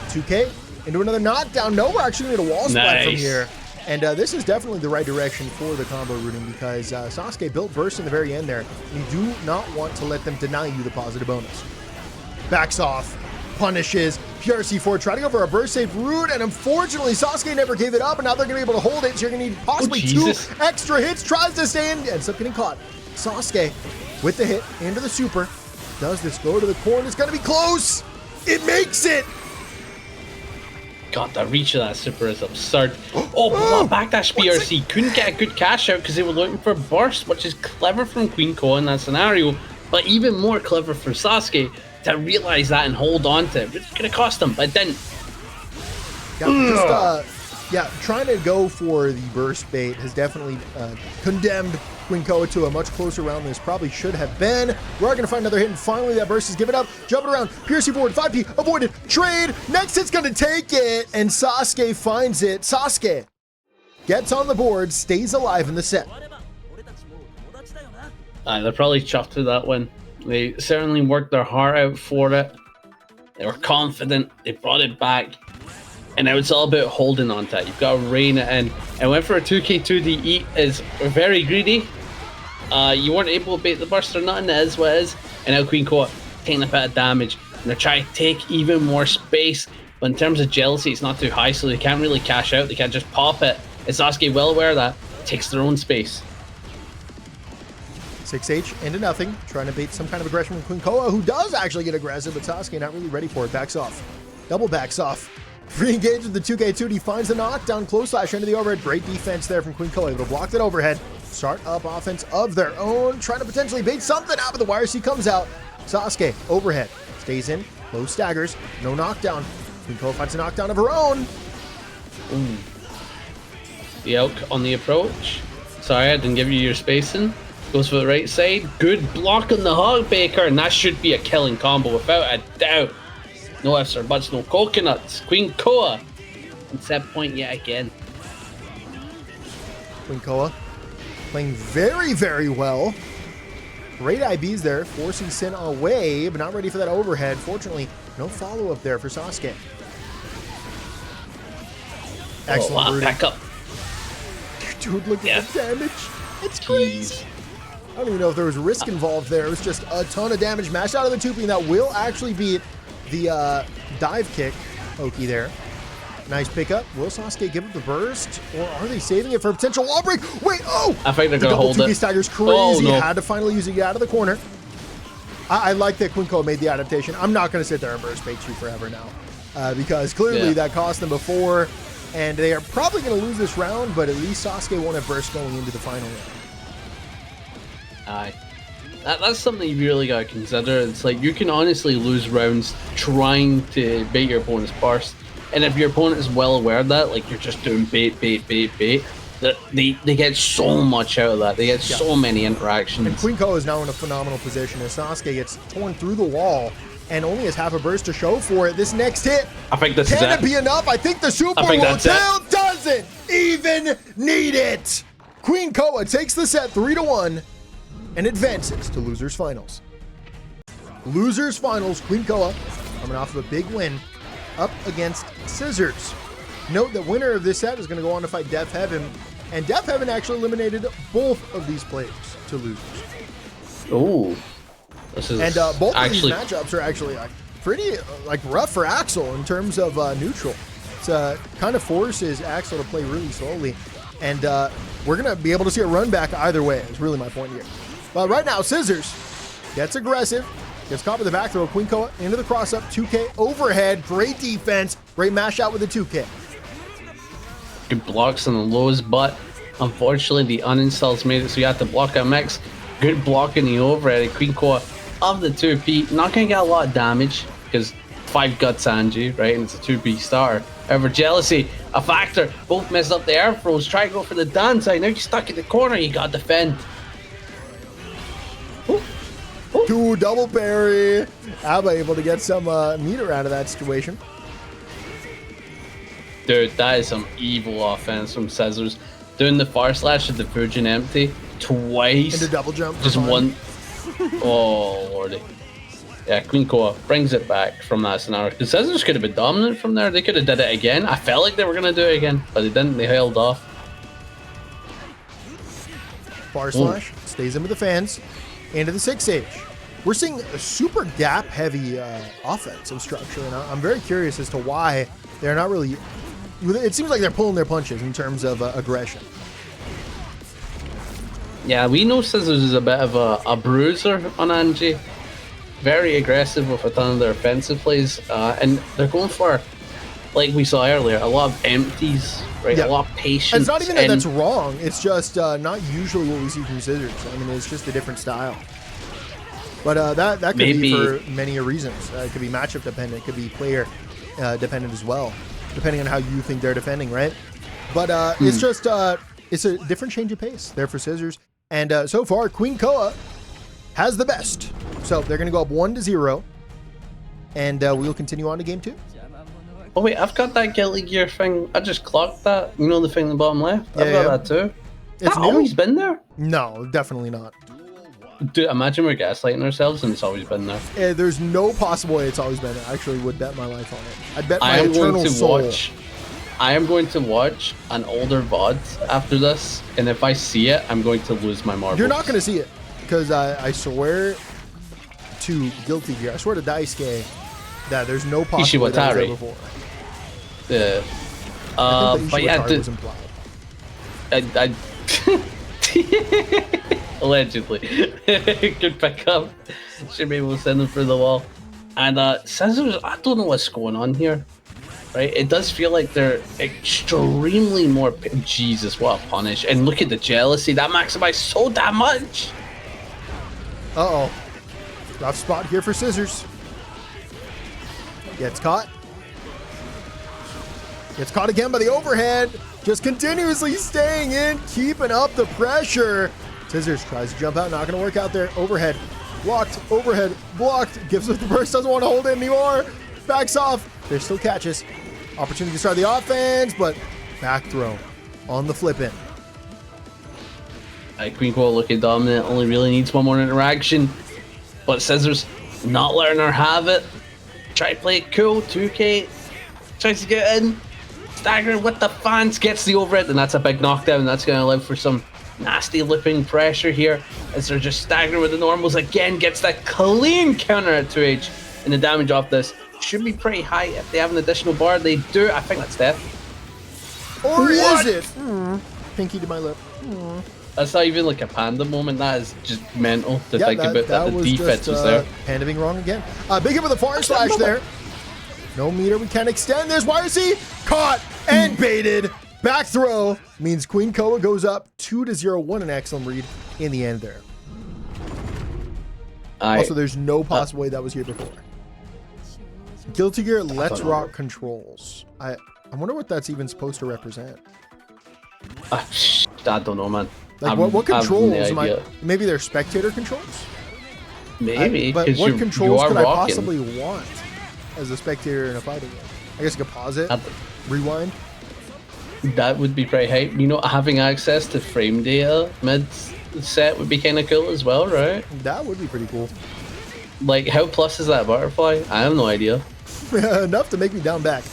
[SPEAKER 2] 2K into another knockdown. No, we're actually going to wall splat from here. And this is definitely the right direction for the combo routing, because SauceQue built burst in the very end there. You do not want to let them deny you the positive bonus. Backs off. Punishes. PRC4 try to go for a burst safe route, and unfortunately SauceQue never gave it up, and now they're going to be able to hold it, so you're going to need possibly 2 extra hits. Tries to stay in, ends up getting caught. SauceQue with the hit into the super. Does this go to the corner? It's going to be close. It makes it.
[SPEAKER 1] God, the reach of that super is absurd. Oh, backdash BRC. Couldn't get a good cash out because they were looking for burst, which is clever from QueenKoa in that scenario, but even more clever for SauceQue to realize that and hold on to it. It's going to cost them, but it didn't.
[SPEAKER 2] Yeah, trying to go for the burst bait has definitely condemned QueenKoa to a much closer round than this probably should have been. We are going to find another hit, and finally that burst is given up. Jumping around, PRC forward, 5P, avoided, trade. Next hit's going to take it, and SauceQue finds it. SauceQue gets on the board, stays alive in the set.
[SPEAKER 1] They're probably chuffed with that one. They certainly worked their heart out for it. They were confident. They brought it back. And now it's all about holding on to it. You've got to rein it in. And went for a 2K2DE is very greedy. You weren't able to bait the burst or nothing. It is what it is. And now QueenKoa taking a bit of damage. And they're trying to take even more space. But in terms of jealousy, it's not too high, so they can't really cash out. They can't just pop it. And SauceQue well aware of that. Takes their own space.
[SPEAKER 2] 6H into nothing. Trying to bait some kind of aggression from QueenKoa, who does actually get aggressive, but SauceQue not really ready for it. Backs off. Double backs off. Re-engage with the 2K2D, finds the knockdown, close slash into the overhead. Great defense there from QueenKoa, able to block that overhead. Start up offense of their own, trying to potentially bait something out, but the wire C comes out. SauceQue, overhead, stays in, low staggers, no knockdown. QueenKoa finds a knockdown of her own.
[SPEAKER 1] Ooh. The elk on the approach. Sorry, I didn't give you your spacing. Goes for the right side. Good block on the Hog Baker, and that should be a killing combo without a doubt. No ifs or buts, no coconuts. QueenKoa on set point yet again.
[SPEAKER 2] QueenKoa playing very, very well. Great IBs there, forcing Sin away, but not ready for that overhead. Fortunately, no follow-up there for SauceQue. Excellent rooting.
[SPEAKER 1] Back up.
[SPEAKER 2] Dude, look at the damage. It's crazy. I don't even know if there was risk involved there. It was just a ton of damage mashed out of the 2P, and that will actually beat the dive kick Oki there. Nice pickup. Will SauceQue give up the burst, or are they saving it for a potential wall break? Wait, oh!
[SPEAKER 1] I think they're
[SPEAKER 2] the
[SPEAKER 1] going to
[SPEAKER 2] double
[SPEAKER 1] hold
[SPEAKER 2] 2K
[SPEAKER 1] it.
[SPEAKER 2] stagger's crazy.
[SPEAKER 1] Oh, no.
[SPEAKER 2] Had to finally use it out of the corner. I like that QueenKoa made the adaptation. I'm not going to sit there and burst bait you forever now, because clearly that cost them before, and they are probably going to lose this round, but at least SauceQue won't have burst going into the final round.
[SPEAKER 1] Aye. That's something you really got to consider. It's like you can honestly lose rounds trying to bait your opponent's burst. And if your opponent is well aware of that, like you're just doing bait, they get so much out of that. They get so many interactions.
[SPEAKER 2] And QueenKoa is now in a phenomenal position as SauceQue gets torn through the wall and only has half a burst to show for it. This next hit,
[SPEAKER 1] I think this
[SPEAKER 2] can
[SPEAKER 1] is
[SPEAKER 2] it be enough? I think the Super Hotel doesn't even need it. QueenKoa takes the set 3-1 and advances to Losers Finals. Losers Finals, QueenKoa coming off of a big win up against Scissors. Note that winner of this set is going to go on to fight DeafHeaven, and DeafHeaven actually eliminated both of these players to losers.
[SPEAKER 1] Ooh, this is
[SPEAKER 2] both of these matchups are actually pretty rough for Axel in terms of neutral. It's kind of forces Axel to play really slowly, and we're going to be able to see a run back either way. Is really my point here. But right now, Scissors gets aggressive. Gets caught with the back throw. QueenKoa into the cross up. 2K overhead. Great defense. Great mash out with the 2K.
[SPEAKER 1] Good blocks on the lows, but unfortunately the uninstalls made it so you have to block a mix. Good block in the overhead. QueenKoa of the 2P. Not going to get a lot of damage because 5 guts Anji, right? And it's a 2P starter. However, jealousy, a factor. Both messed up the air throws. Try to go for the dance. Now you're stuck in the corner. You got to defend.
[SPEAKER 2] Two double parry. Abba able to get some meter out of that situation.
[SPEAKER 1] Dude, that is some evil offense from Scissors. Doing the far slash at the Virgin Empty twice.
[SPEAKER 2] And a double jump.
[SPEAKER 1] Just one. Oh, lordy. Yeah, QueenKoa brings it back from that scenario. Because Scissors could have been dominant from there. They could have did it again. I felt like they were going to do it again, but they didn't. They held off.
[SPEAKER 2] Far slash. Stays in with the fans. Into the 6H. We're seeing a super gap-heavy offensive structure, and I'm very curious as to why they're not really... It seems like they're pulling their punches in terms of aggression.
[SPEAKER 1] Yeah, we know Scissors is a bit of a bruiser on Anji. Very aggressive with a ton of their offensive plays, and they're going for, like we saw earlier, a lot of empties, right?
[SPEAKER 2] Yeah.
[SPEAKER 1] A lot of patience.
[SPEAKER 2] And it's not even that that's wrong. It's just not usually what we see from Scissors. I mean, it's just a different style. But that could be for many reasons. It could be matchup dependent. It could be player dependent as well, depending on how you think they're defending, right? But it's just it's a different change of pace there for Scissors. And so far, QueenKoa has the best. So they're going to go up 1-0, and we'll continue on to game 2.
[SPEAKER 1] Oh wait, I've got that Guilty Gear thing. I just clocked that. You know the thing in the bottom left? I've got that too. It's always been there?
[SPEAKER 2] No, definitely not.
[SPEAKER 1] Dude, imagine we're gaslighting ourselves and it's always been there.
[SPEAKER 2] There's no possible way it's always been there. I actually would bet my life on it. I'd bet my eternal soul.
[SPEAKER 1] I am going to watch an older VOD after this, and if I see it, I'm going to lose my marbles.
[SPEAKER 2] You're not going to see it, because I swear to Guilty Gear, I swear to Daisuke, that there's no possibility that was there before.
[SPEAKER 1] Yeah.
[SPEAKER 2] I think
[SPEAKER 1] but yeah,
[SPEAKER 2] was implied.
[SPEAKER 1] Allegedly. Good pickup. Should be able to send them through the wall. And Scissors, I don't know what's going on here. Right? It does feel like they're extremely more... Jesus, what a punish. And look at the jealousy. That maximized so damn much.
[SPEAKER 2] Uh-oh. Rough spot here for Scissors. Gets caught. Gets caught again by the overhead. Just continuously staying in, keeping up the pressure. Scissors tries to jump out, not going to work out there. Overhead, blocked, overhead, blocked. Gives it the burst, doesn't want to hold it anymore. Backs off. There's still catches. Opportunity to start the offense, but back throw on the flip in.
[SPEAKER 1] QueenKoa looking dominant, only really needs one more interaction. But Scissors not letting her have it. Try to play it cool, 2K. Tries to get in. Stagger with the fans, gets the overhead, and that's a big knockdown. That's going to allow for some nasty lipping pressure here as they're just staggering with the normals again. Gets that clean counter at 2H, and the damage off this should be pretty high if they have an additional bar. They do. I think that's death.
[SPEAKER 2] Or
[SPEAKER 1] What?
[SPEAKER 2] is it? Pinky to my lip.
[SPEAKER 1] That's not even like a Panda moment. That is just mental to think about that. The
[SPEAKER 2] was
[SPEAKER 1] defense
[SPEAKER 2] just,
[SPEAKER 1] was there.
[SPEAKER 2] Panda being wrong again. Big hit with a fire slash there. No meter. We can't extend this. YRC caught and baited. Back throw means QueenKoa goes up 2-0. What an excellent read in the end there. Also, there's no possible way that was here before. Guilty Gear Let's Rock controls. I wonder what that's even supposed to represent.
[SPEAKER 1] I don't know, man.
[SPEAKER 2] Like what controls? Maybe they're spectator controls?
[SPEAKER 1] Maybe.
[SPEAKER 2] But what controls could I
[SPEAKER 1] rocking.
[SPEAKER 2] possibly want as a spectator in a fighting game? I guess I could pause it, rewind.
[SPEAKER 1] That would be pretty hype. You know, having access to frame data mid-set would be kind of cool as well, right?
[SPEAKER 2] That would be pretty cool.
[SPEAKER 1] Like, how plus is that butterfly? I have no idea.
[SPEAKER 2] Enough to make me down back.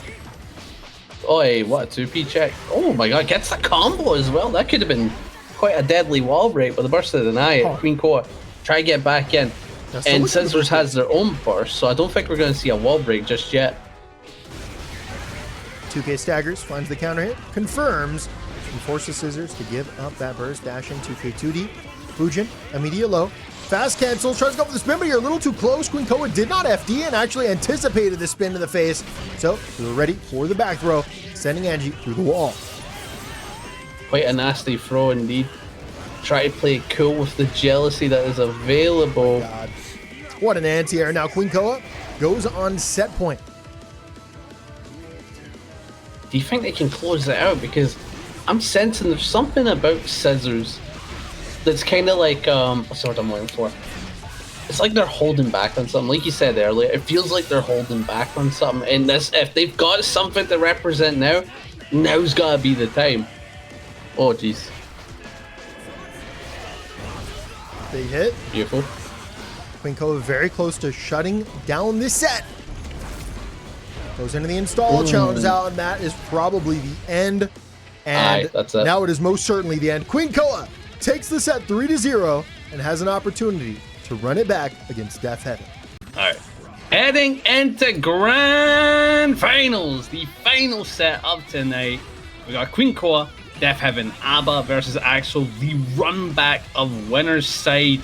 [SPEAKER 1] Oh, hey, what, 2P check? Oh my god, gets the combo as well. That could have been quite a deadly wall break with a burst of the night. QueenKoa, try to get back in. And Scissors has their own burst, so I don't think we're going to see a wall break just yet.
[SPEAKER 2] 2K staggers, finds the counter hit, confirms, and forces Scissors to give up that burst, dashing 2K 2D. Fujin, immediate low. Fast cancel, tries to go for the spin, but you're a little too close. QueenKoa did not FD and actually anticipated the spin to the face. So we were ready for the back throw, sending Anji through the wall.
[SPEAKER 1] Quite a nasty throw indeed. Try to play it cool with the jealousy that is available.
[SPEAKER 2] Oh God. What an anti-air. Now QueenKoa goes on set point.
[SPEAKER 1] Do you think they can close it out? Because I'm sensing there's something about Scissors that's kind of like, what's the word I'm looking for? It's like they're holding back on something. Like you said earlier, it feels like they're holding back on something. And this, if they've got something to represent now, now's gotta be the time. Oh, jeez.
[SPEAKER 2] Big hit.
[SPEAKER 1] Beautiful.
[SPEAKER 2] QueenKoa very close to shutting down this set. Goes into the install, challenges out, and that is probably the end. And
[SPEAKER 1] that's it.
[SPEAKER 2] Now it is most certainly the end. QueenKoa takes the set 3-0 and has an opportunity to run it back against DeafHeaven.
[SPEAKER 1] All right. Heading into grand finals, the final set of tonight. We got QueenKoa, DeafHeaven, ABBA versus Axel, the run back of winner's side.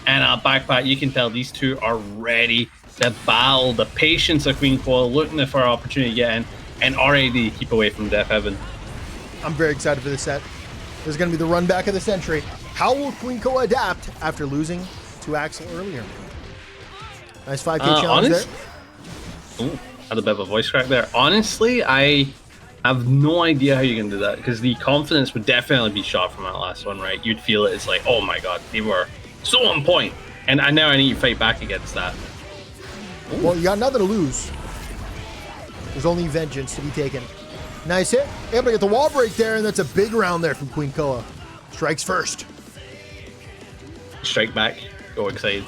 [SPEAKER 1] And baccpack, you can tell these two are ready to battle. The patience of QueenKoa, looking for an opportunity to get in, and already keep away from DeafHeaven.
[SPEAKER 2] I'm very excited for this set. This is going to be the run back of the century. How will QueenKoa adapt after losing to Axel earlier? Nice 5K challenge there.
[SPEAKER 1] Ooh, had a bit of a voice crack there. Honestly, I have no idea how you can do that, because the confidence would definitely be shot from that last one, right? You'd feel it. It's like, oh my god, they were so on point. And now I need to fight back against that. Ooh.
[SPEAKER 2] Well, you got nothing to lose. There's only vengeance to be taken. Nice hit. Able to get the wall break there, and that's a big round there from QueenKoa. Strikes first.
[SPEAKER 1] Strike back. Go excited.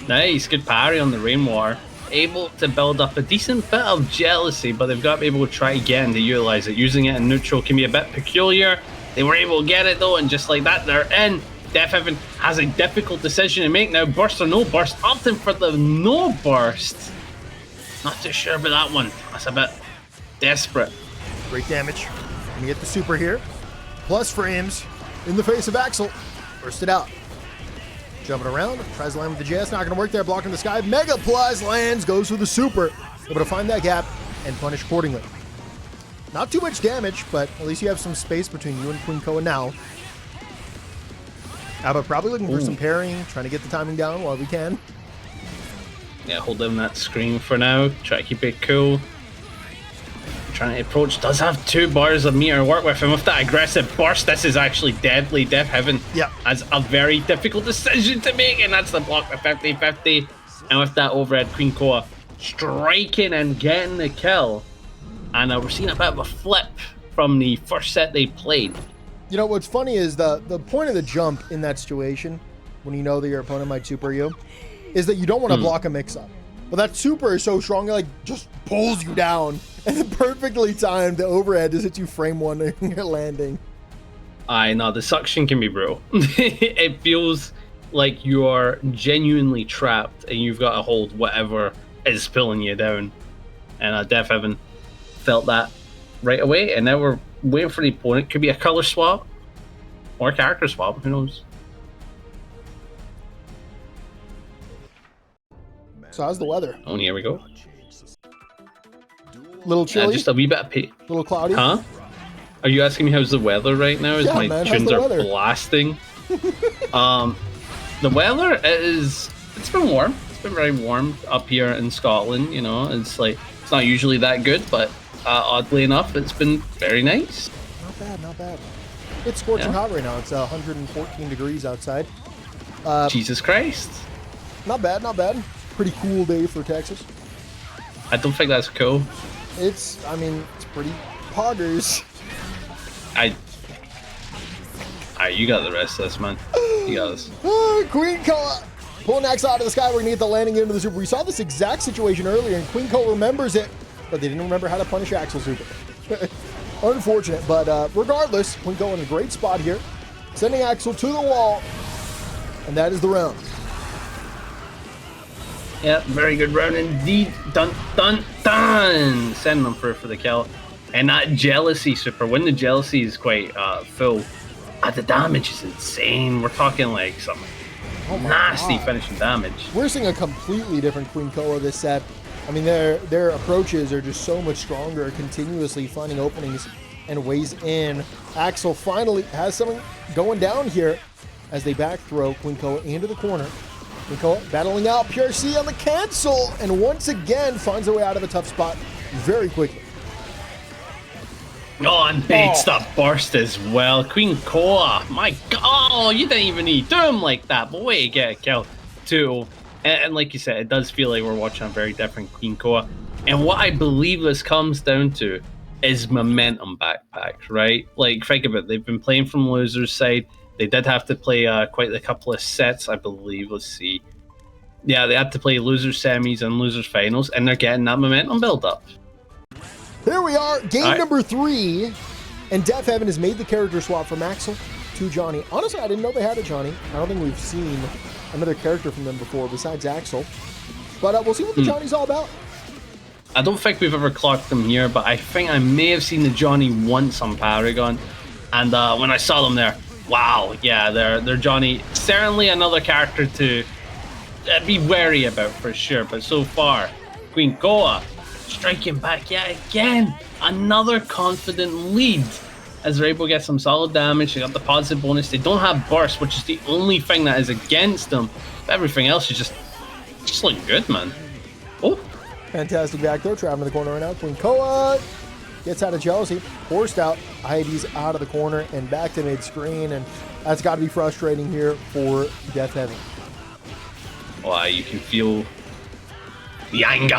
[SPEAKER 1] Nice. Good parry on the Rainwater. Able to build up a decent bit of jealousy, but they've got to be able to try again to utilize it. Using it in neutral can be a bit peculiar. They were able to get it though, and just like that, they're in. DeafHeaven has a difficult decision to make now. Burst or no burst. Opting for the no burst. Not too sure about that one. That's a bit desperate.
[SPEAKER 2] Great damage. Gonna get the super here. Plus frames in the face of Axel. Burst it out. Jumping around. Tries to land with the JS. Not gonna work there. Blocking the sky. Mega plus lands. Goes for the super. Able to find that gap and punish accordingly. Not too much damage, but at least you have some space between you and QueenKoa now. Abba probably looking for some parrying, trying to get the timing down while we can.
[SPEAKER 1] Yeah, hold down that screen for now. Try to keep it cool. Trying to approach. Does have 2 bars of meter to work with, and with that aggressive burst, this is actually deadly. DeafHeaven has a very difficult decision to make, and that's the block of 50-50. And with that overhead, QueenKoa striking and getting the kill. And we're seeing a bit of a flip from the first set they played.
[SPEAKER 2] You know, what's funny is the point of the jump in that situation, when you know that your opponent might super you, is that you don't want to block a mix-up. But that super is so strong, it like just pulls you down. And then perfectly timed, the overhead just hits you frame 1 in your landing.
[SPEAKER 1] I know, the suction can be brutal. It feels like you are genuinely trapped and you've got to hold whatever is pulling you down. And DeafHeaven felt that right away, and now we're waiting for the opponent. Could be a color swap or a character swap, who knows?
[SPEAKER 2] So how's the weather?
[SPEAKER 1] Oh, here we go.
[SPEAKER 2] Little chilly?
[SPEAKER 1] Just a wee bit of
[SPEAKER 2] little cloudy?
[SPEAKER 1] Huh? Are you asking me how's the weather right now? As
[SPEAKER 2] yeah,
[SPEAKER 1] my
[SPEAKER 2] man,
[SPEAKER 1] tunes are blasting. The weather it's been warm. It's been very warm up here in Scotland, you know. It's like, it's not usually that good, but oddly enough, it's been very nice.
[SPEAKER 2] Not bad, not bad. It's scorching hot right now. It's 114 degrees outside.
[SPEAKER 1] Jesus Christ.
[SPEAKER 2] Not bad, not bad. Pretty cool day for Texas.
[SPEAKER 1] I don't think that's cool.
[SPEAKER 2] I mean, it's pretty poggers.
[SPEAKER 1] You got the rest of this, man. You got this.
[SPEAKER 2] QueenKoa pulling Axe out of the sky. We're gonna get the landing into the super. We saw this exact situation earlier, and QueenKoa remembers it, but they didn't remember how to punish Axel super. Unfortunate, but regardless, QueenKoa in a great spot here, sending Axel to the wall, and that is the round.
[SPEAKER 1] Yeah, very good round indeed. Dun, dun, dun! Sending them for the kill. And that jealousy super, when the jealousy is quite full, the damage is insane. We're talking like some nasty finishing damage.
[SPEAKER 2] We're seeing a completely different QueenKoa this set. I mean, their approaches are just so much stronger, continuously finding openings and ways in. Axel finally has something going down here as they back throw QueenKoa into the corner. QueenKoa battling out Pure C on the cancel, and once again finds their way out of a tough spot very quickly.
[SPEAKER 1] Oh, and baits that burst as well. QueenKoa, my God, you didn't even need to do him like that, but way to get a kill too. And like you said, it does feel like we're watching a very different QueenKoa. And what I believe this comes down to is momentum backpack, right? Like, think about it. They've been playing from losers' side. They did have to play quite a couple of sets, I believe. Let's see. Yeah, they had to play losers semis and losers finals, and they're getting that momentum build up.
[SPEAKER 2] Here we are, game number 3, and DeafHeaven has made the character swap from Axel to Johnny. Honestly, I didn't know they had a Johnny. I don't think we've seen another character from them before besides Axel. But we'll see what the Johnny's all about.
[SPEAKER 1] I don't think we've ever clocked them here, but I think I may have seen the Johnny once on Paragon. And when I saw them there, wow, yeah, they're Johnny. Certainly another character to be wary about for sure. But so far, QueenKoa striking back yet again. Another confident lead as they're able to get some solid damage. They got the positive bonus. They don't have burst, which is the only thing that is against them. But everything else is just looking good, man. Oh,
[SPEAKER 2] fantastic back throw. Trapping in the corner right now. QueenKoa gets out of jealousy, forced out. ID's out of the corner and back to mid-screen, and that's got to be frustrating here for DeafHeaven.
[SPEAKER 1] Wow, you can feel the anger.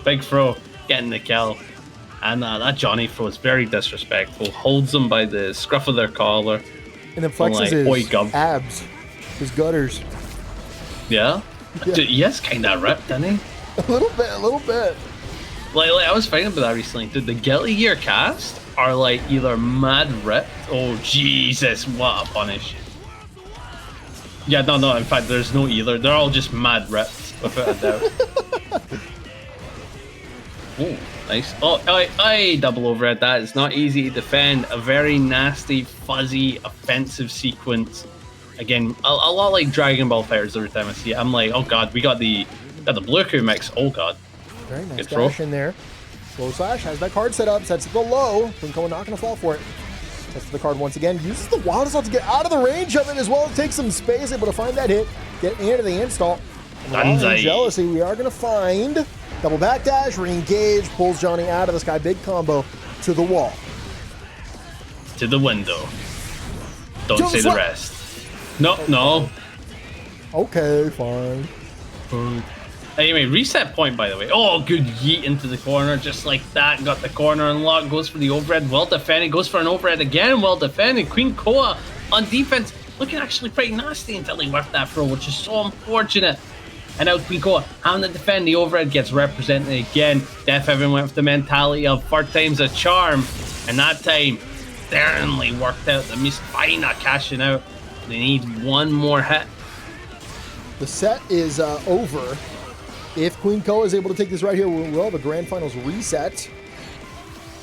[SPEAKER 1] Big throw, getting the kill. And that Johnny throw is very disrespectful. Holds them by the scruff of their collar.
[SPEAKER 2] And then flexes his abs, his gutters.
[SPEAKER 1] Yeah? Yes, kind of ripped, didn't he?
[SPEAKER 2] A little bit.
[SPEAKER 1] Like I was thinking about that recently. Did the Guilty Gear cast are like either mad ripped? Oh, Jesus, what a punish. Yeah, no, in fact, there's no either. They're all just mad ripped, without a doubt. Oh, nice. Oh, I double overhead that. It's not easy to defend. A very nasty, fuzzy, offensive sequence. Again, a lot like Dragon Ball fighters every time I see it. I'm like, oh god, we got the Blue mix. Oh god.
[SPEAKER 2] Very nice dash in there. Slow slash has that card set up, sets it the low. QueenKoa not going to fall for it. Sets the card once again. Uses the wild assault to get out of the range of it as well. Take some space, able to find that hit. Get into the install. Jealousy, we are going to find double backdash, re-engage, pulls Johnny out of the sky. Big combo to the wall.
[SPEAKER 1] To the window. Don't say the rest. No.
[SPEAKER 2] Okay, fine.
[SPEAKER 1] Anyway, reset point, by the way. Oh, good yeet into the corner, just like that. Got the corner unlocked, goes for the overhead, well defended, goes for an overhead again, well defended. QueenKoa on defense, looking actually pretty nasty until he whiffed that throw, which is so unfortunate. And now QueenKoa having to defend, the overhead gets represented again. DeafHeaven went with the mentality of 4 times a charm, and that time, sternly worked out. The Miss Fina cashing out. They need one more hit.
[SPEAKER 2] The set is over. If QueenKoa is able to take this right here, we'll have a grand finals reset.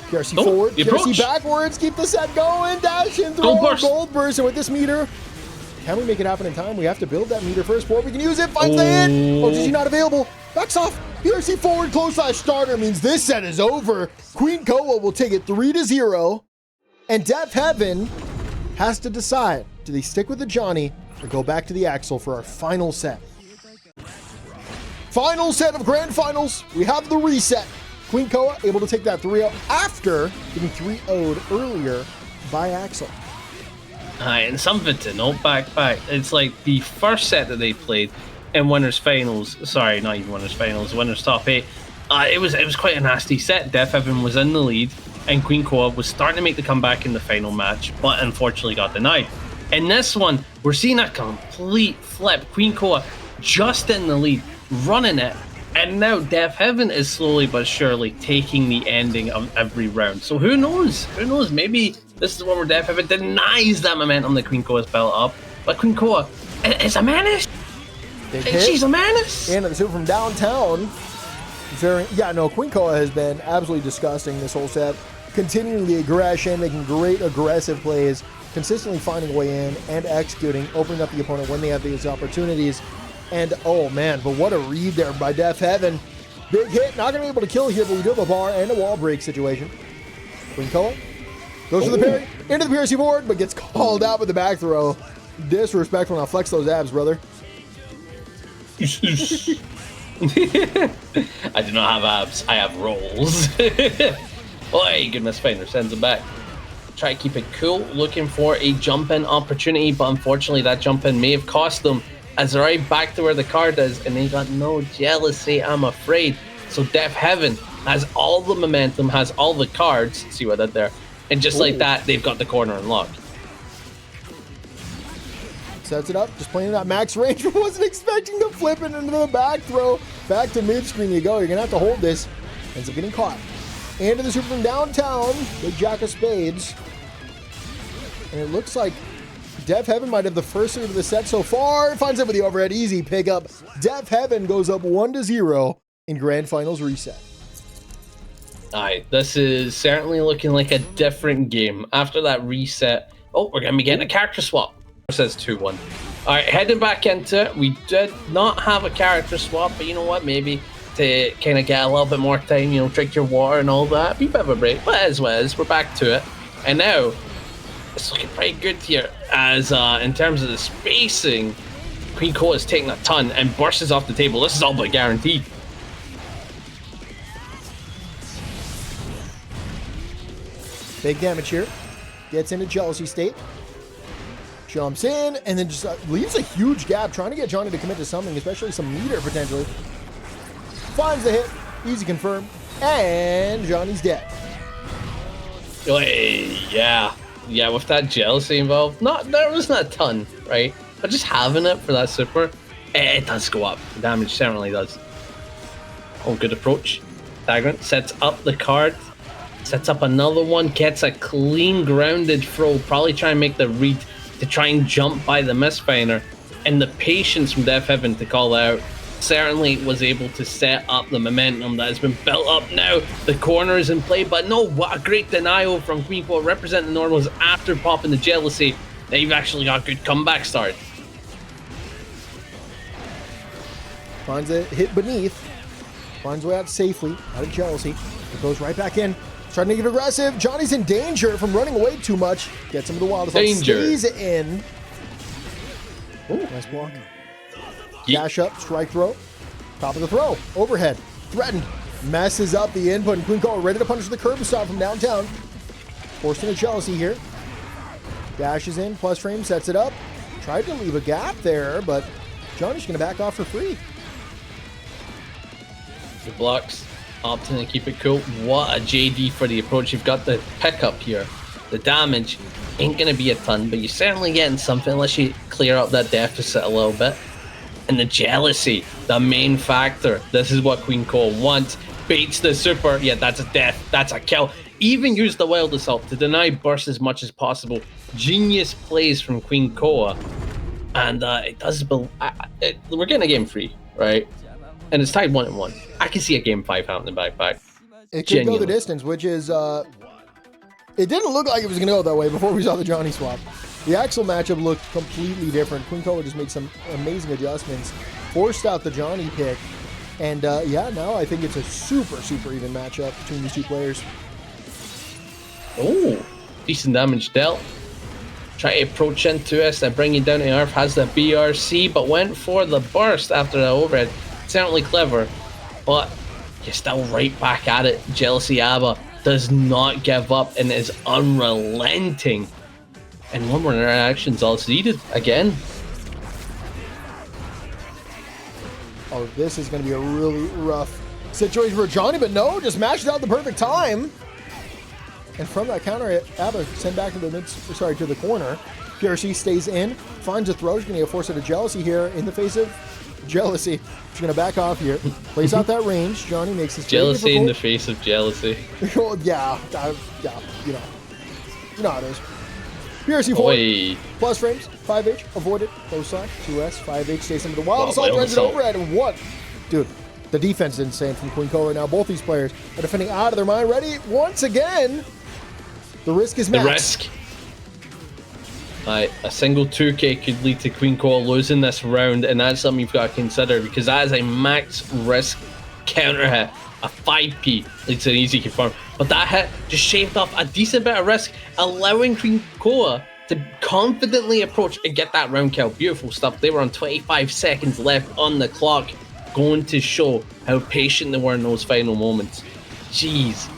[SPEAKER 2] PRC
[SPEAKER 1] Oh,
[SPEAKER 2] forward,
[SPEAKER 1] the
[SPEAKER 2] PRC
[SPEAKER 1] approach.
[SPEAKER 2] backwards, keep the set going, dash and throw, gold burst, and with this meter, can we make it happen in time? We have to build that meter first before we can use it. Finds the hit. Oh, GG not available. Backs off. PRC forward, close slash starter means this set is over. QueenKoa will take it 3-0, and DeafHeaven has to decide, do they stick with the Johnny or go back to the Axel for our final set? Final set of grand finals. We have the reset. QueenKoa able to take that 3-0 after getting 3-0'd earlier by Axel.
[SPEAKER 1] And something to note, baccpack. It's like the first set that they played in winners finals. Sorry, not even winners finals. Winners top 8. It was quite a nasty set. DeafHeaven was in the lead, and QueenKoa was starting to make the comeback in the final match, but unfortunately got denied. In this one, we're seeing a complete flip. QueenKoa just in the lead, running it, and now DeafHeaven is slowly but surely taking the ending of every round. So who knows? Who knows? Maybe this is one where DeafHeaven denies that momentum that QueenKoa's built up. But QueenKoa is a menace. She's a menace.
[SPEAKER 2] And the super from downtown. QueenKoa has been absolutely disgusting this whole set. Continuing the aggression, making great aggressive plays, consistently finding a way in and executing, opening up the opponent when they have these opportunities. And oh man, but what a read there by DeafHeaven. Big hit, not gonna be able to kill here, but we do have a bar and a wall break situation. QueenKoa goes for the parry, into the PRC board, but gets called out with the back throw. Disrespectful. Now flex those abs, brother.
[SPEAKER 1] I do not have abs, I have rolls. Oh, hey, goodness, Finder sends it back. Try to keep it cool, looking for a jump-in opportunity, but unfortunately that jump-in may have cost them, as they're right back to where the card is, and they got no jealousy, I'm afraid. So DeafHeaven has all the momentum, has all the cards, see what I did there, and just like that, they've got the corner unlocked.
[SPEAKER 2] Sets it up, just playing that max range. Wasn't expecting to flip it into the back throw. Back to mid-screen you go. You're going to have to hold this. Ends up getting caught. Into the super from downtown. Big jack of spades. And it looks like DeafHeaven might have the first suit of the set so far. Finds it with the overhead. Easy pickup. DeafHeaven goes up 1-0 in grand finals reset.
[SPEAKER 1] Alright, this is certainly looking like a different game. After that reset, oh, we're going to be getting a character swap. Says 2-1. Alright, heading back into it. We did not have a character swap, but you know what? Maybe to kind of get a little bit more time, you know, drink your water and all that. Be a bit of a break, but as well as we're back to it. And now, it's looking pretty good here, as in terms of the spacing, QueenKoa is taking a ton and bursts off the table. This is all but guaranteed.
[SPEAKER 2] Big damage here. Gets into jealousy state. Jumps in and then just leaves a huge gap, trying to get Johnny to commit to something, especially some meter potentially. Finds the hit, easy confirm, and Johnny's dead.
[SPEAKER 1] Yeah, with that jealousy involved, there wasn't a ton, right? But just having it for that super, it does go up. The damage certainly does. Oh, good approach. Dagrant sets up the card, sets up another one, gets a clean grounded throw, probably try and make the read to try and jump by the misfinder, and the patience from DeafHeaven to call out certainly was able to set up the momentum that has been built up now. The corner is in play, but no, what a great denial from QueenKoa, representing the normals after popping the jealousy. Now you've actually got a good comeback start.
[SPEAKER 2] Finds a hit beneath, finds a way out safely, out of jealousy. It goes right back in. Trying to get aggressive. Johnny's in danger from running away too much. Gets him to the wild.
[SPEAKER 1] Danger.
[SPEAKER 2] Stays in. Oh, nice block. Dash up, strike throw. Top of the throw. Overhead. Threatened. Messes up the input. And QueenKoa ready to punish the curb stop from downtown. Forced into jealousy here. Dashes in. Plus frame. Sets it up. Tried to leave a gap there, but Johnny's going to back off for free.
[SPEAKER 1] The blocks. Opting to keep it cool. What a JD for the approach. You've got the pickup here. The damage ain't going to be a ton, but you're certainly getting something unless you clear up that deficit a little bit. And the jealousy, the main factor. This is what QueenKoa wants. Baits the super. Yeah, that's a death. That's a kill. Even use the wild assault to deny burst as much as possible. Genius plays from QueenKoa. And it does... we're getting a game free, right? and it's tied 1-1. I can see a game 5 happening backpack.
[SPEAKER 2] It could go the distance, which is, it didn't look like it was going to go that way before we saw the Johnny swap. The Axel matchup looked completely different. QueenKoa just made some amazing adjustments, forced out the Johnny pick, and yeah, now I think it's a super, super even matchup between these two players.
[SPEAKER 1] Oh, decent damage dealt. Try to approach into us and bring it down to earth. Has the BRC, but went for the burst after the overhead. Certainly clever, but you're still right back at it. Jealousy Abba does not give up and is unrelenting. And one more interaction's all it's needed again.
[SPEAKER 2] Oh, this is going to be a really rough situation for Johnny, but no, just mashed out the perfect time. And from that counter, Abba sent back to the to the corner. PRC stays in, finds a throw. She's going to get forced out of Jealousy here in the face of Jealousy. She's going to back off here. Plays out that range. Johnny makes his
[SPEAKER 1] Jealousy in the face of Jealousy.
[SPEAKER 2] Yeah, yeah, you know how it is. PRC 4, plus frames, 5H, avoided, close side, 2S, 5H, stays into the wild assault, runs it overhead, and what? Dude, the defense is insane from QueenKoa right now. Both these players are defending out of their mind. Ready, once again. The risk is max.
[SPEAKER 1] The risk. A single 2K could lead to QueenKoa losing this round, and that's something you've got to consider, because that is a max risk counter hit. A 5p leads to an easy confirm, but that hit just shaved off a decent bit of risk, allowing QueenKoa to confidently approach and get that round kill. Beautiful stuff. They were on 25 seconds left on the clock, going to show how patient they were in those final moments. Jeez.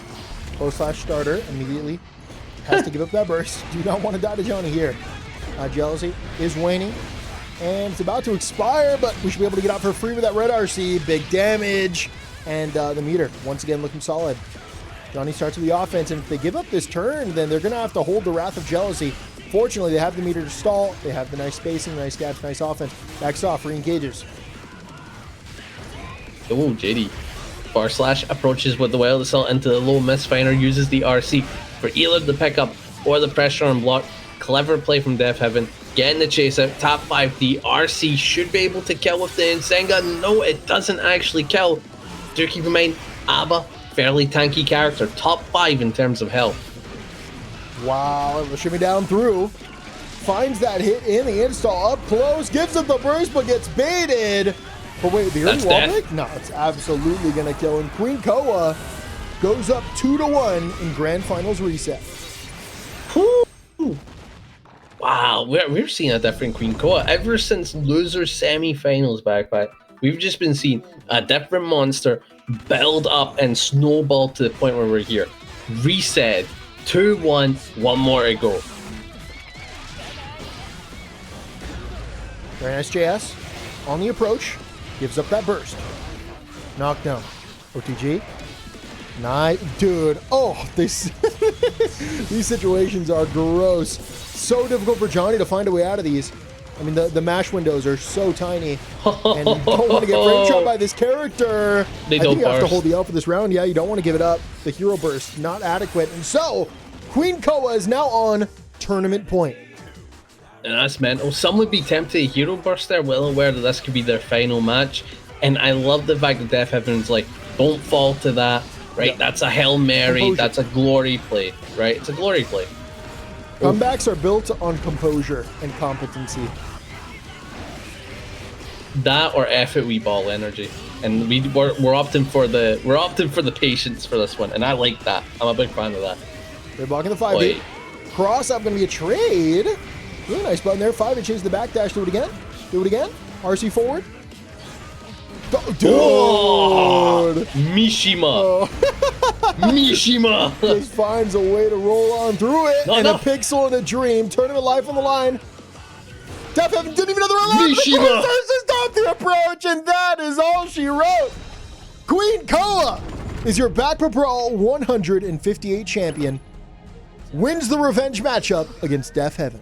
[SPEAKER 2] Slash starter immediately has to give up that burst. Do not want to die to Johnny here. Jealousy is waning, and it's about to expire, but we should be able to get out for free with that red RC. Big damage, and the meter once again looking solid. Johnny starts with the offense, and if they give up this turn, then they're going to have to hold the wrath of Jealousy. Fortunately, they have the meter to stall. They have the nice spacing, nice gaps, nice offense. Backs off, re-engages.
[SPEAKER 1] Oh, JD. Bar slash approaches with the wild assault into the low misfire, uses the RC for either the pickup or the pressure on block. Clever play from DeafHeaven, getting the chase out. Top 5, the RC should be able to kill with the insane gun. No, it doesn't actually kill. Do keep in mind, Abba, fairly tanky character, top 5 in terms of health.
[SPEAKER 2] Wow, the shimmy down through. Finds that hit in the install up close, gives it the burst, but gets baited. But wait, the early wall break? No, it's absolutely going to kill him. QueenKoa goes up 2-1 in Grand Finals reset.
[SPEAKER 1] Whew. Wow, we're seeing a different QueenKoa. Ever since losers semi-finals backpack, we've just been seeing a different monster build up and snowball to the point where we're here. Reset, 2-1, one more to go.
[SPEAKER 2] Very nice JS on the approach. Gives up that burst. Knockdown. OTG. Nice. Dude. Oh, these situations are gross. So difficult for Johnny to find a way out of these. I mean, the mash windows are so tiny. And you don't want to get frame shot by this character. I think you have to hold the L for this round. Yeah, you don't want to give it up. The hero burst, not adequate. And so, QueenKoa is now on tournament point.
[SPEAKER 1] And that's mental. Some would be tempted to hero burst there, well aware that this could be their final match. And I love the fact that DeafHeaven's like, don't fall to that, right? Yeah. That's a Hail Mary, composure. That's a glory play, right? It's a glory play.
[SPEAKER 2] Comebacks are built on composure and competency.
[SPEAKER 1] That or F it, we ball energy. And we're opting for the patience for this one, and I like that. I'm a big fan of that.
[SPEAKER 2] They're blocking the 5-8. Cross up, gonna be a trade. Really nice button there. 5 inches the backdash. Do it again. Do it again. RC forward. Dude.
[SPEAKER 1] Oh, Mishima.
[SPEAKER 2] Oh.
[SPEAKER 1] Mishima.
[SPEAKER 2] Just finds a way to roll on through it. A pixel and a dream. Tournament life on the line. DeafHeaven didn't even know the right
[SPEAKER 1] Mishima.
[SPEAKER 2] To stop the approach, and that is all she wrote. QueenKoa is your baccpaBrawl 158 champion. Wins the revenge matchup against DeafHeaven.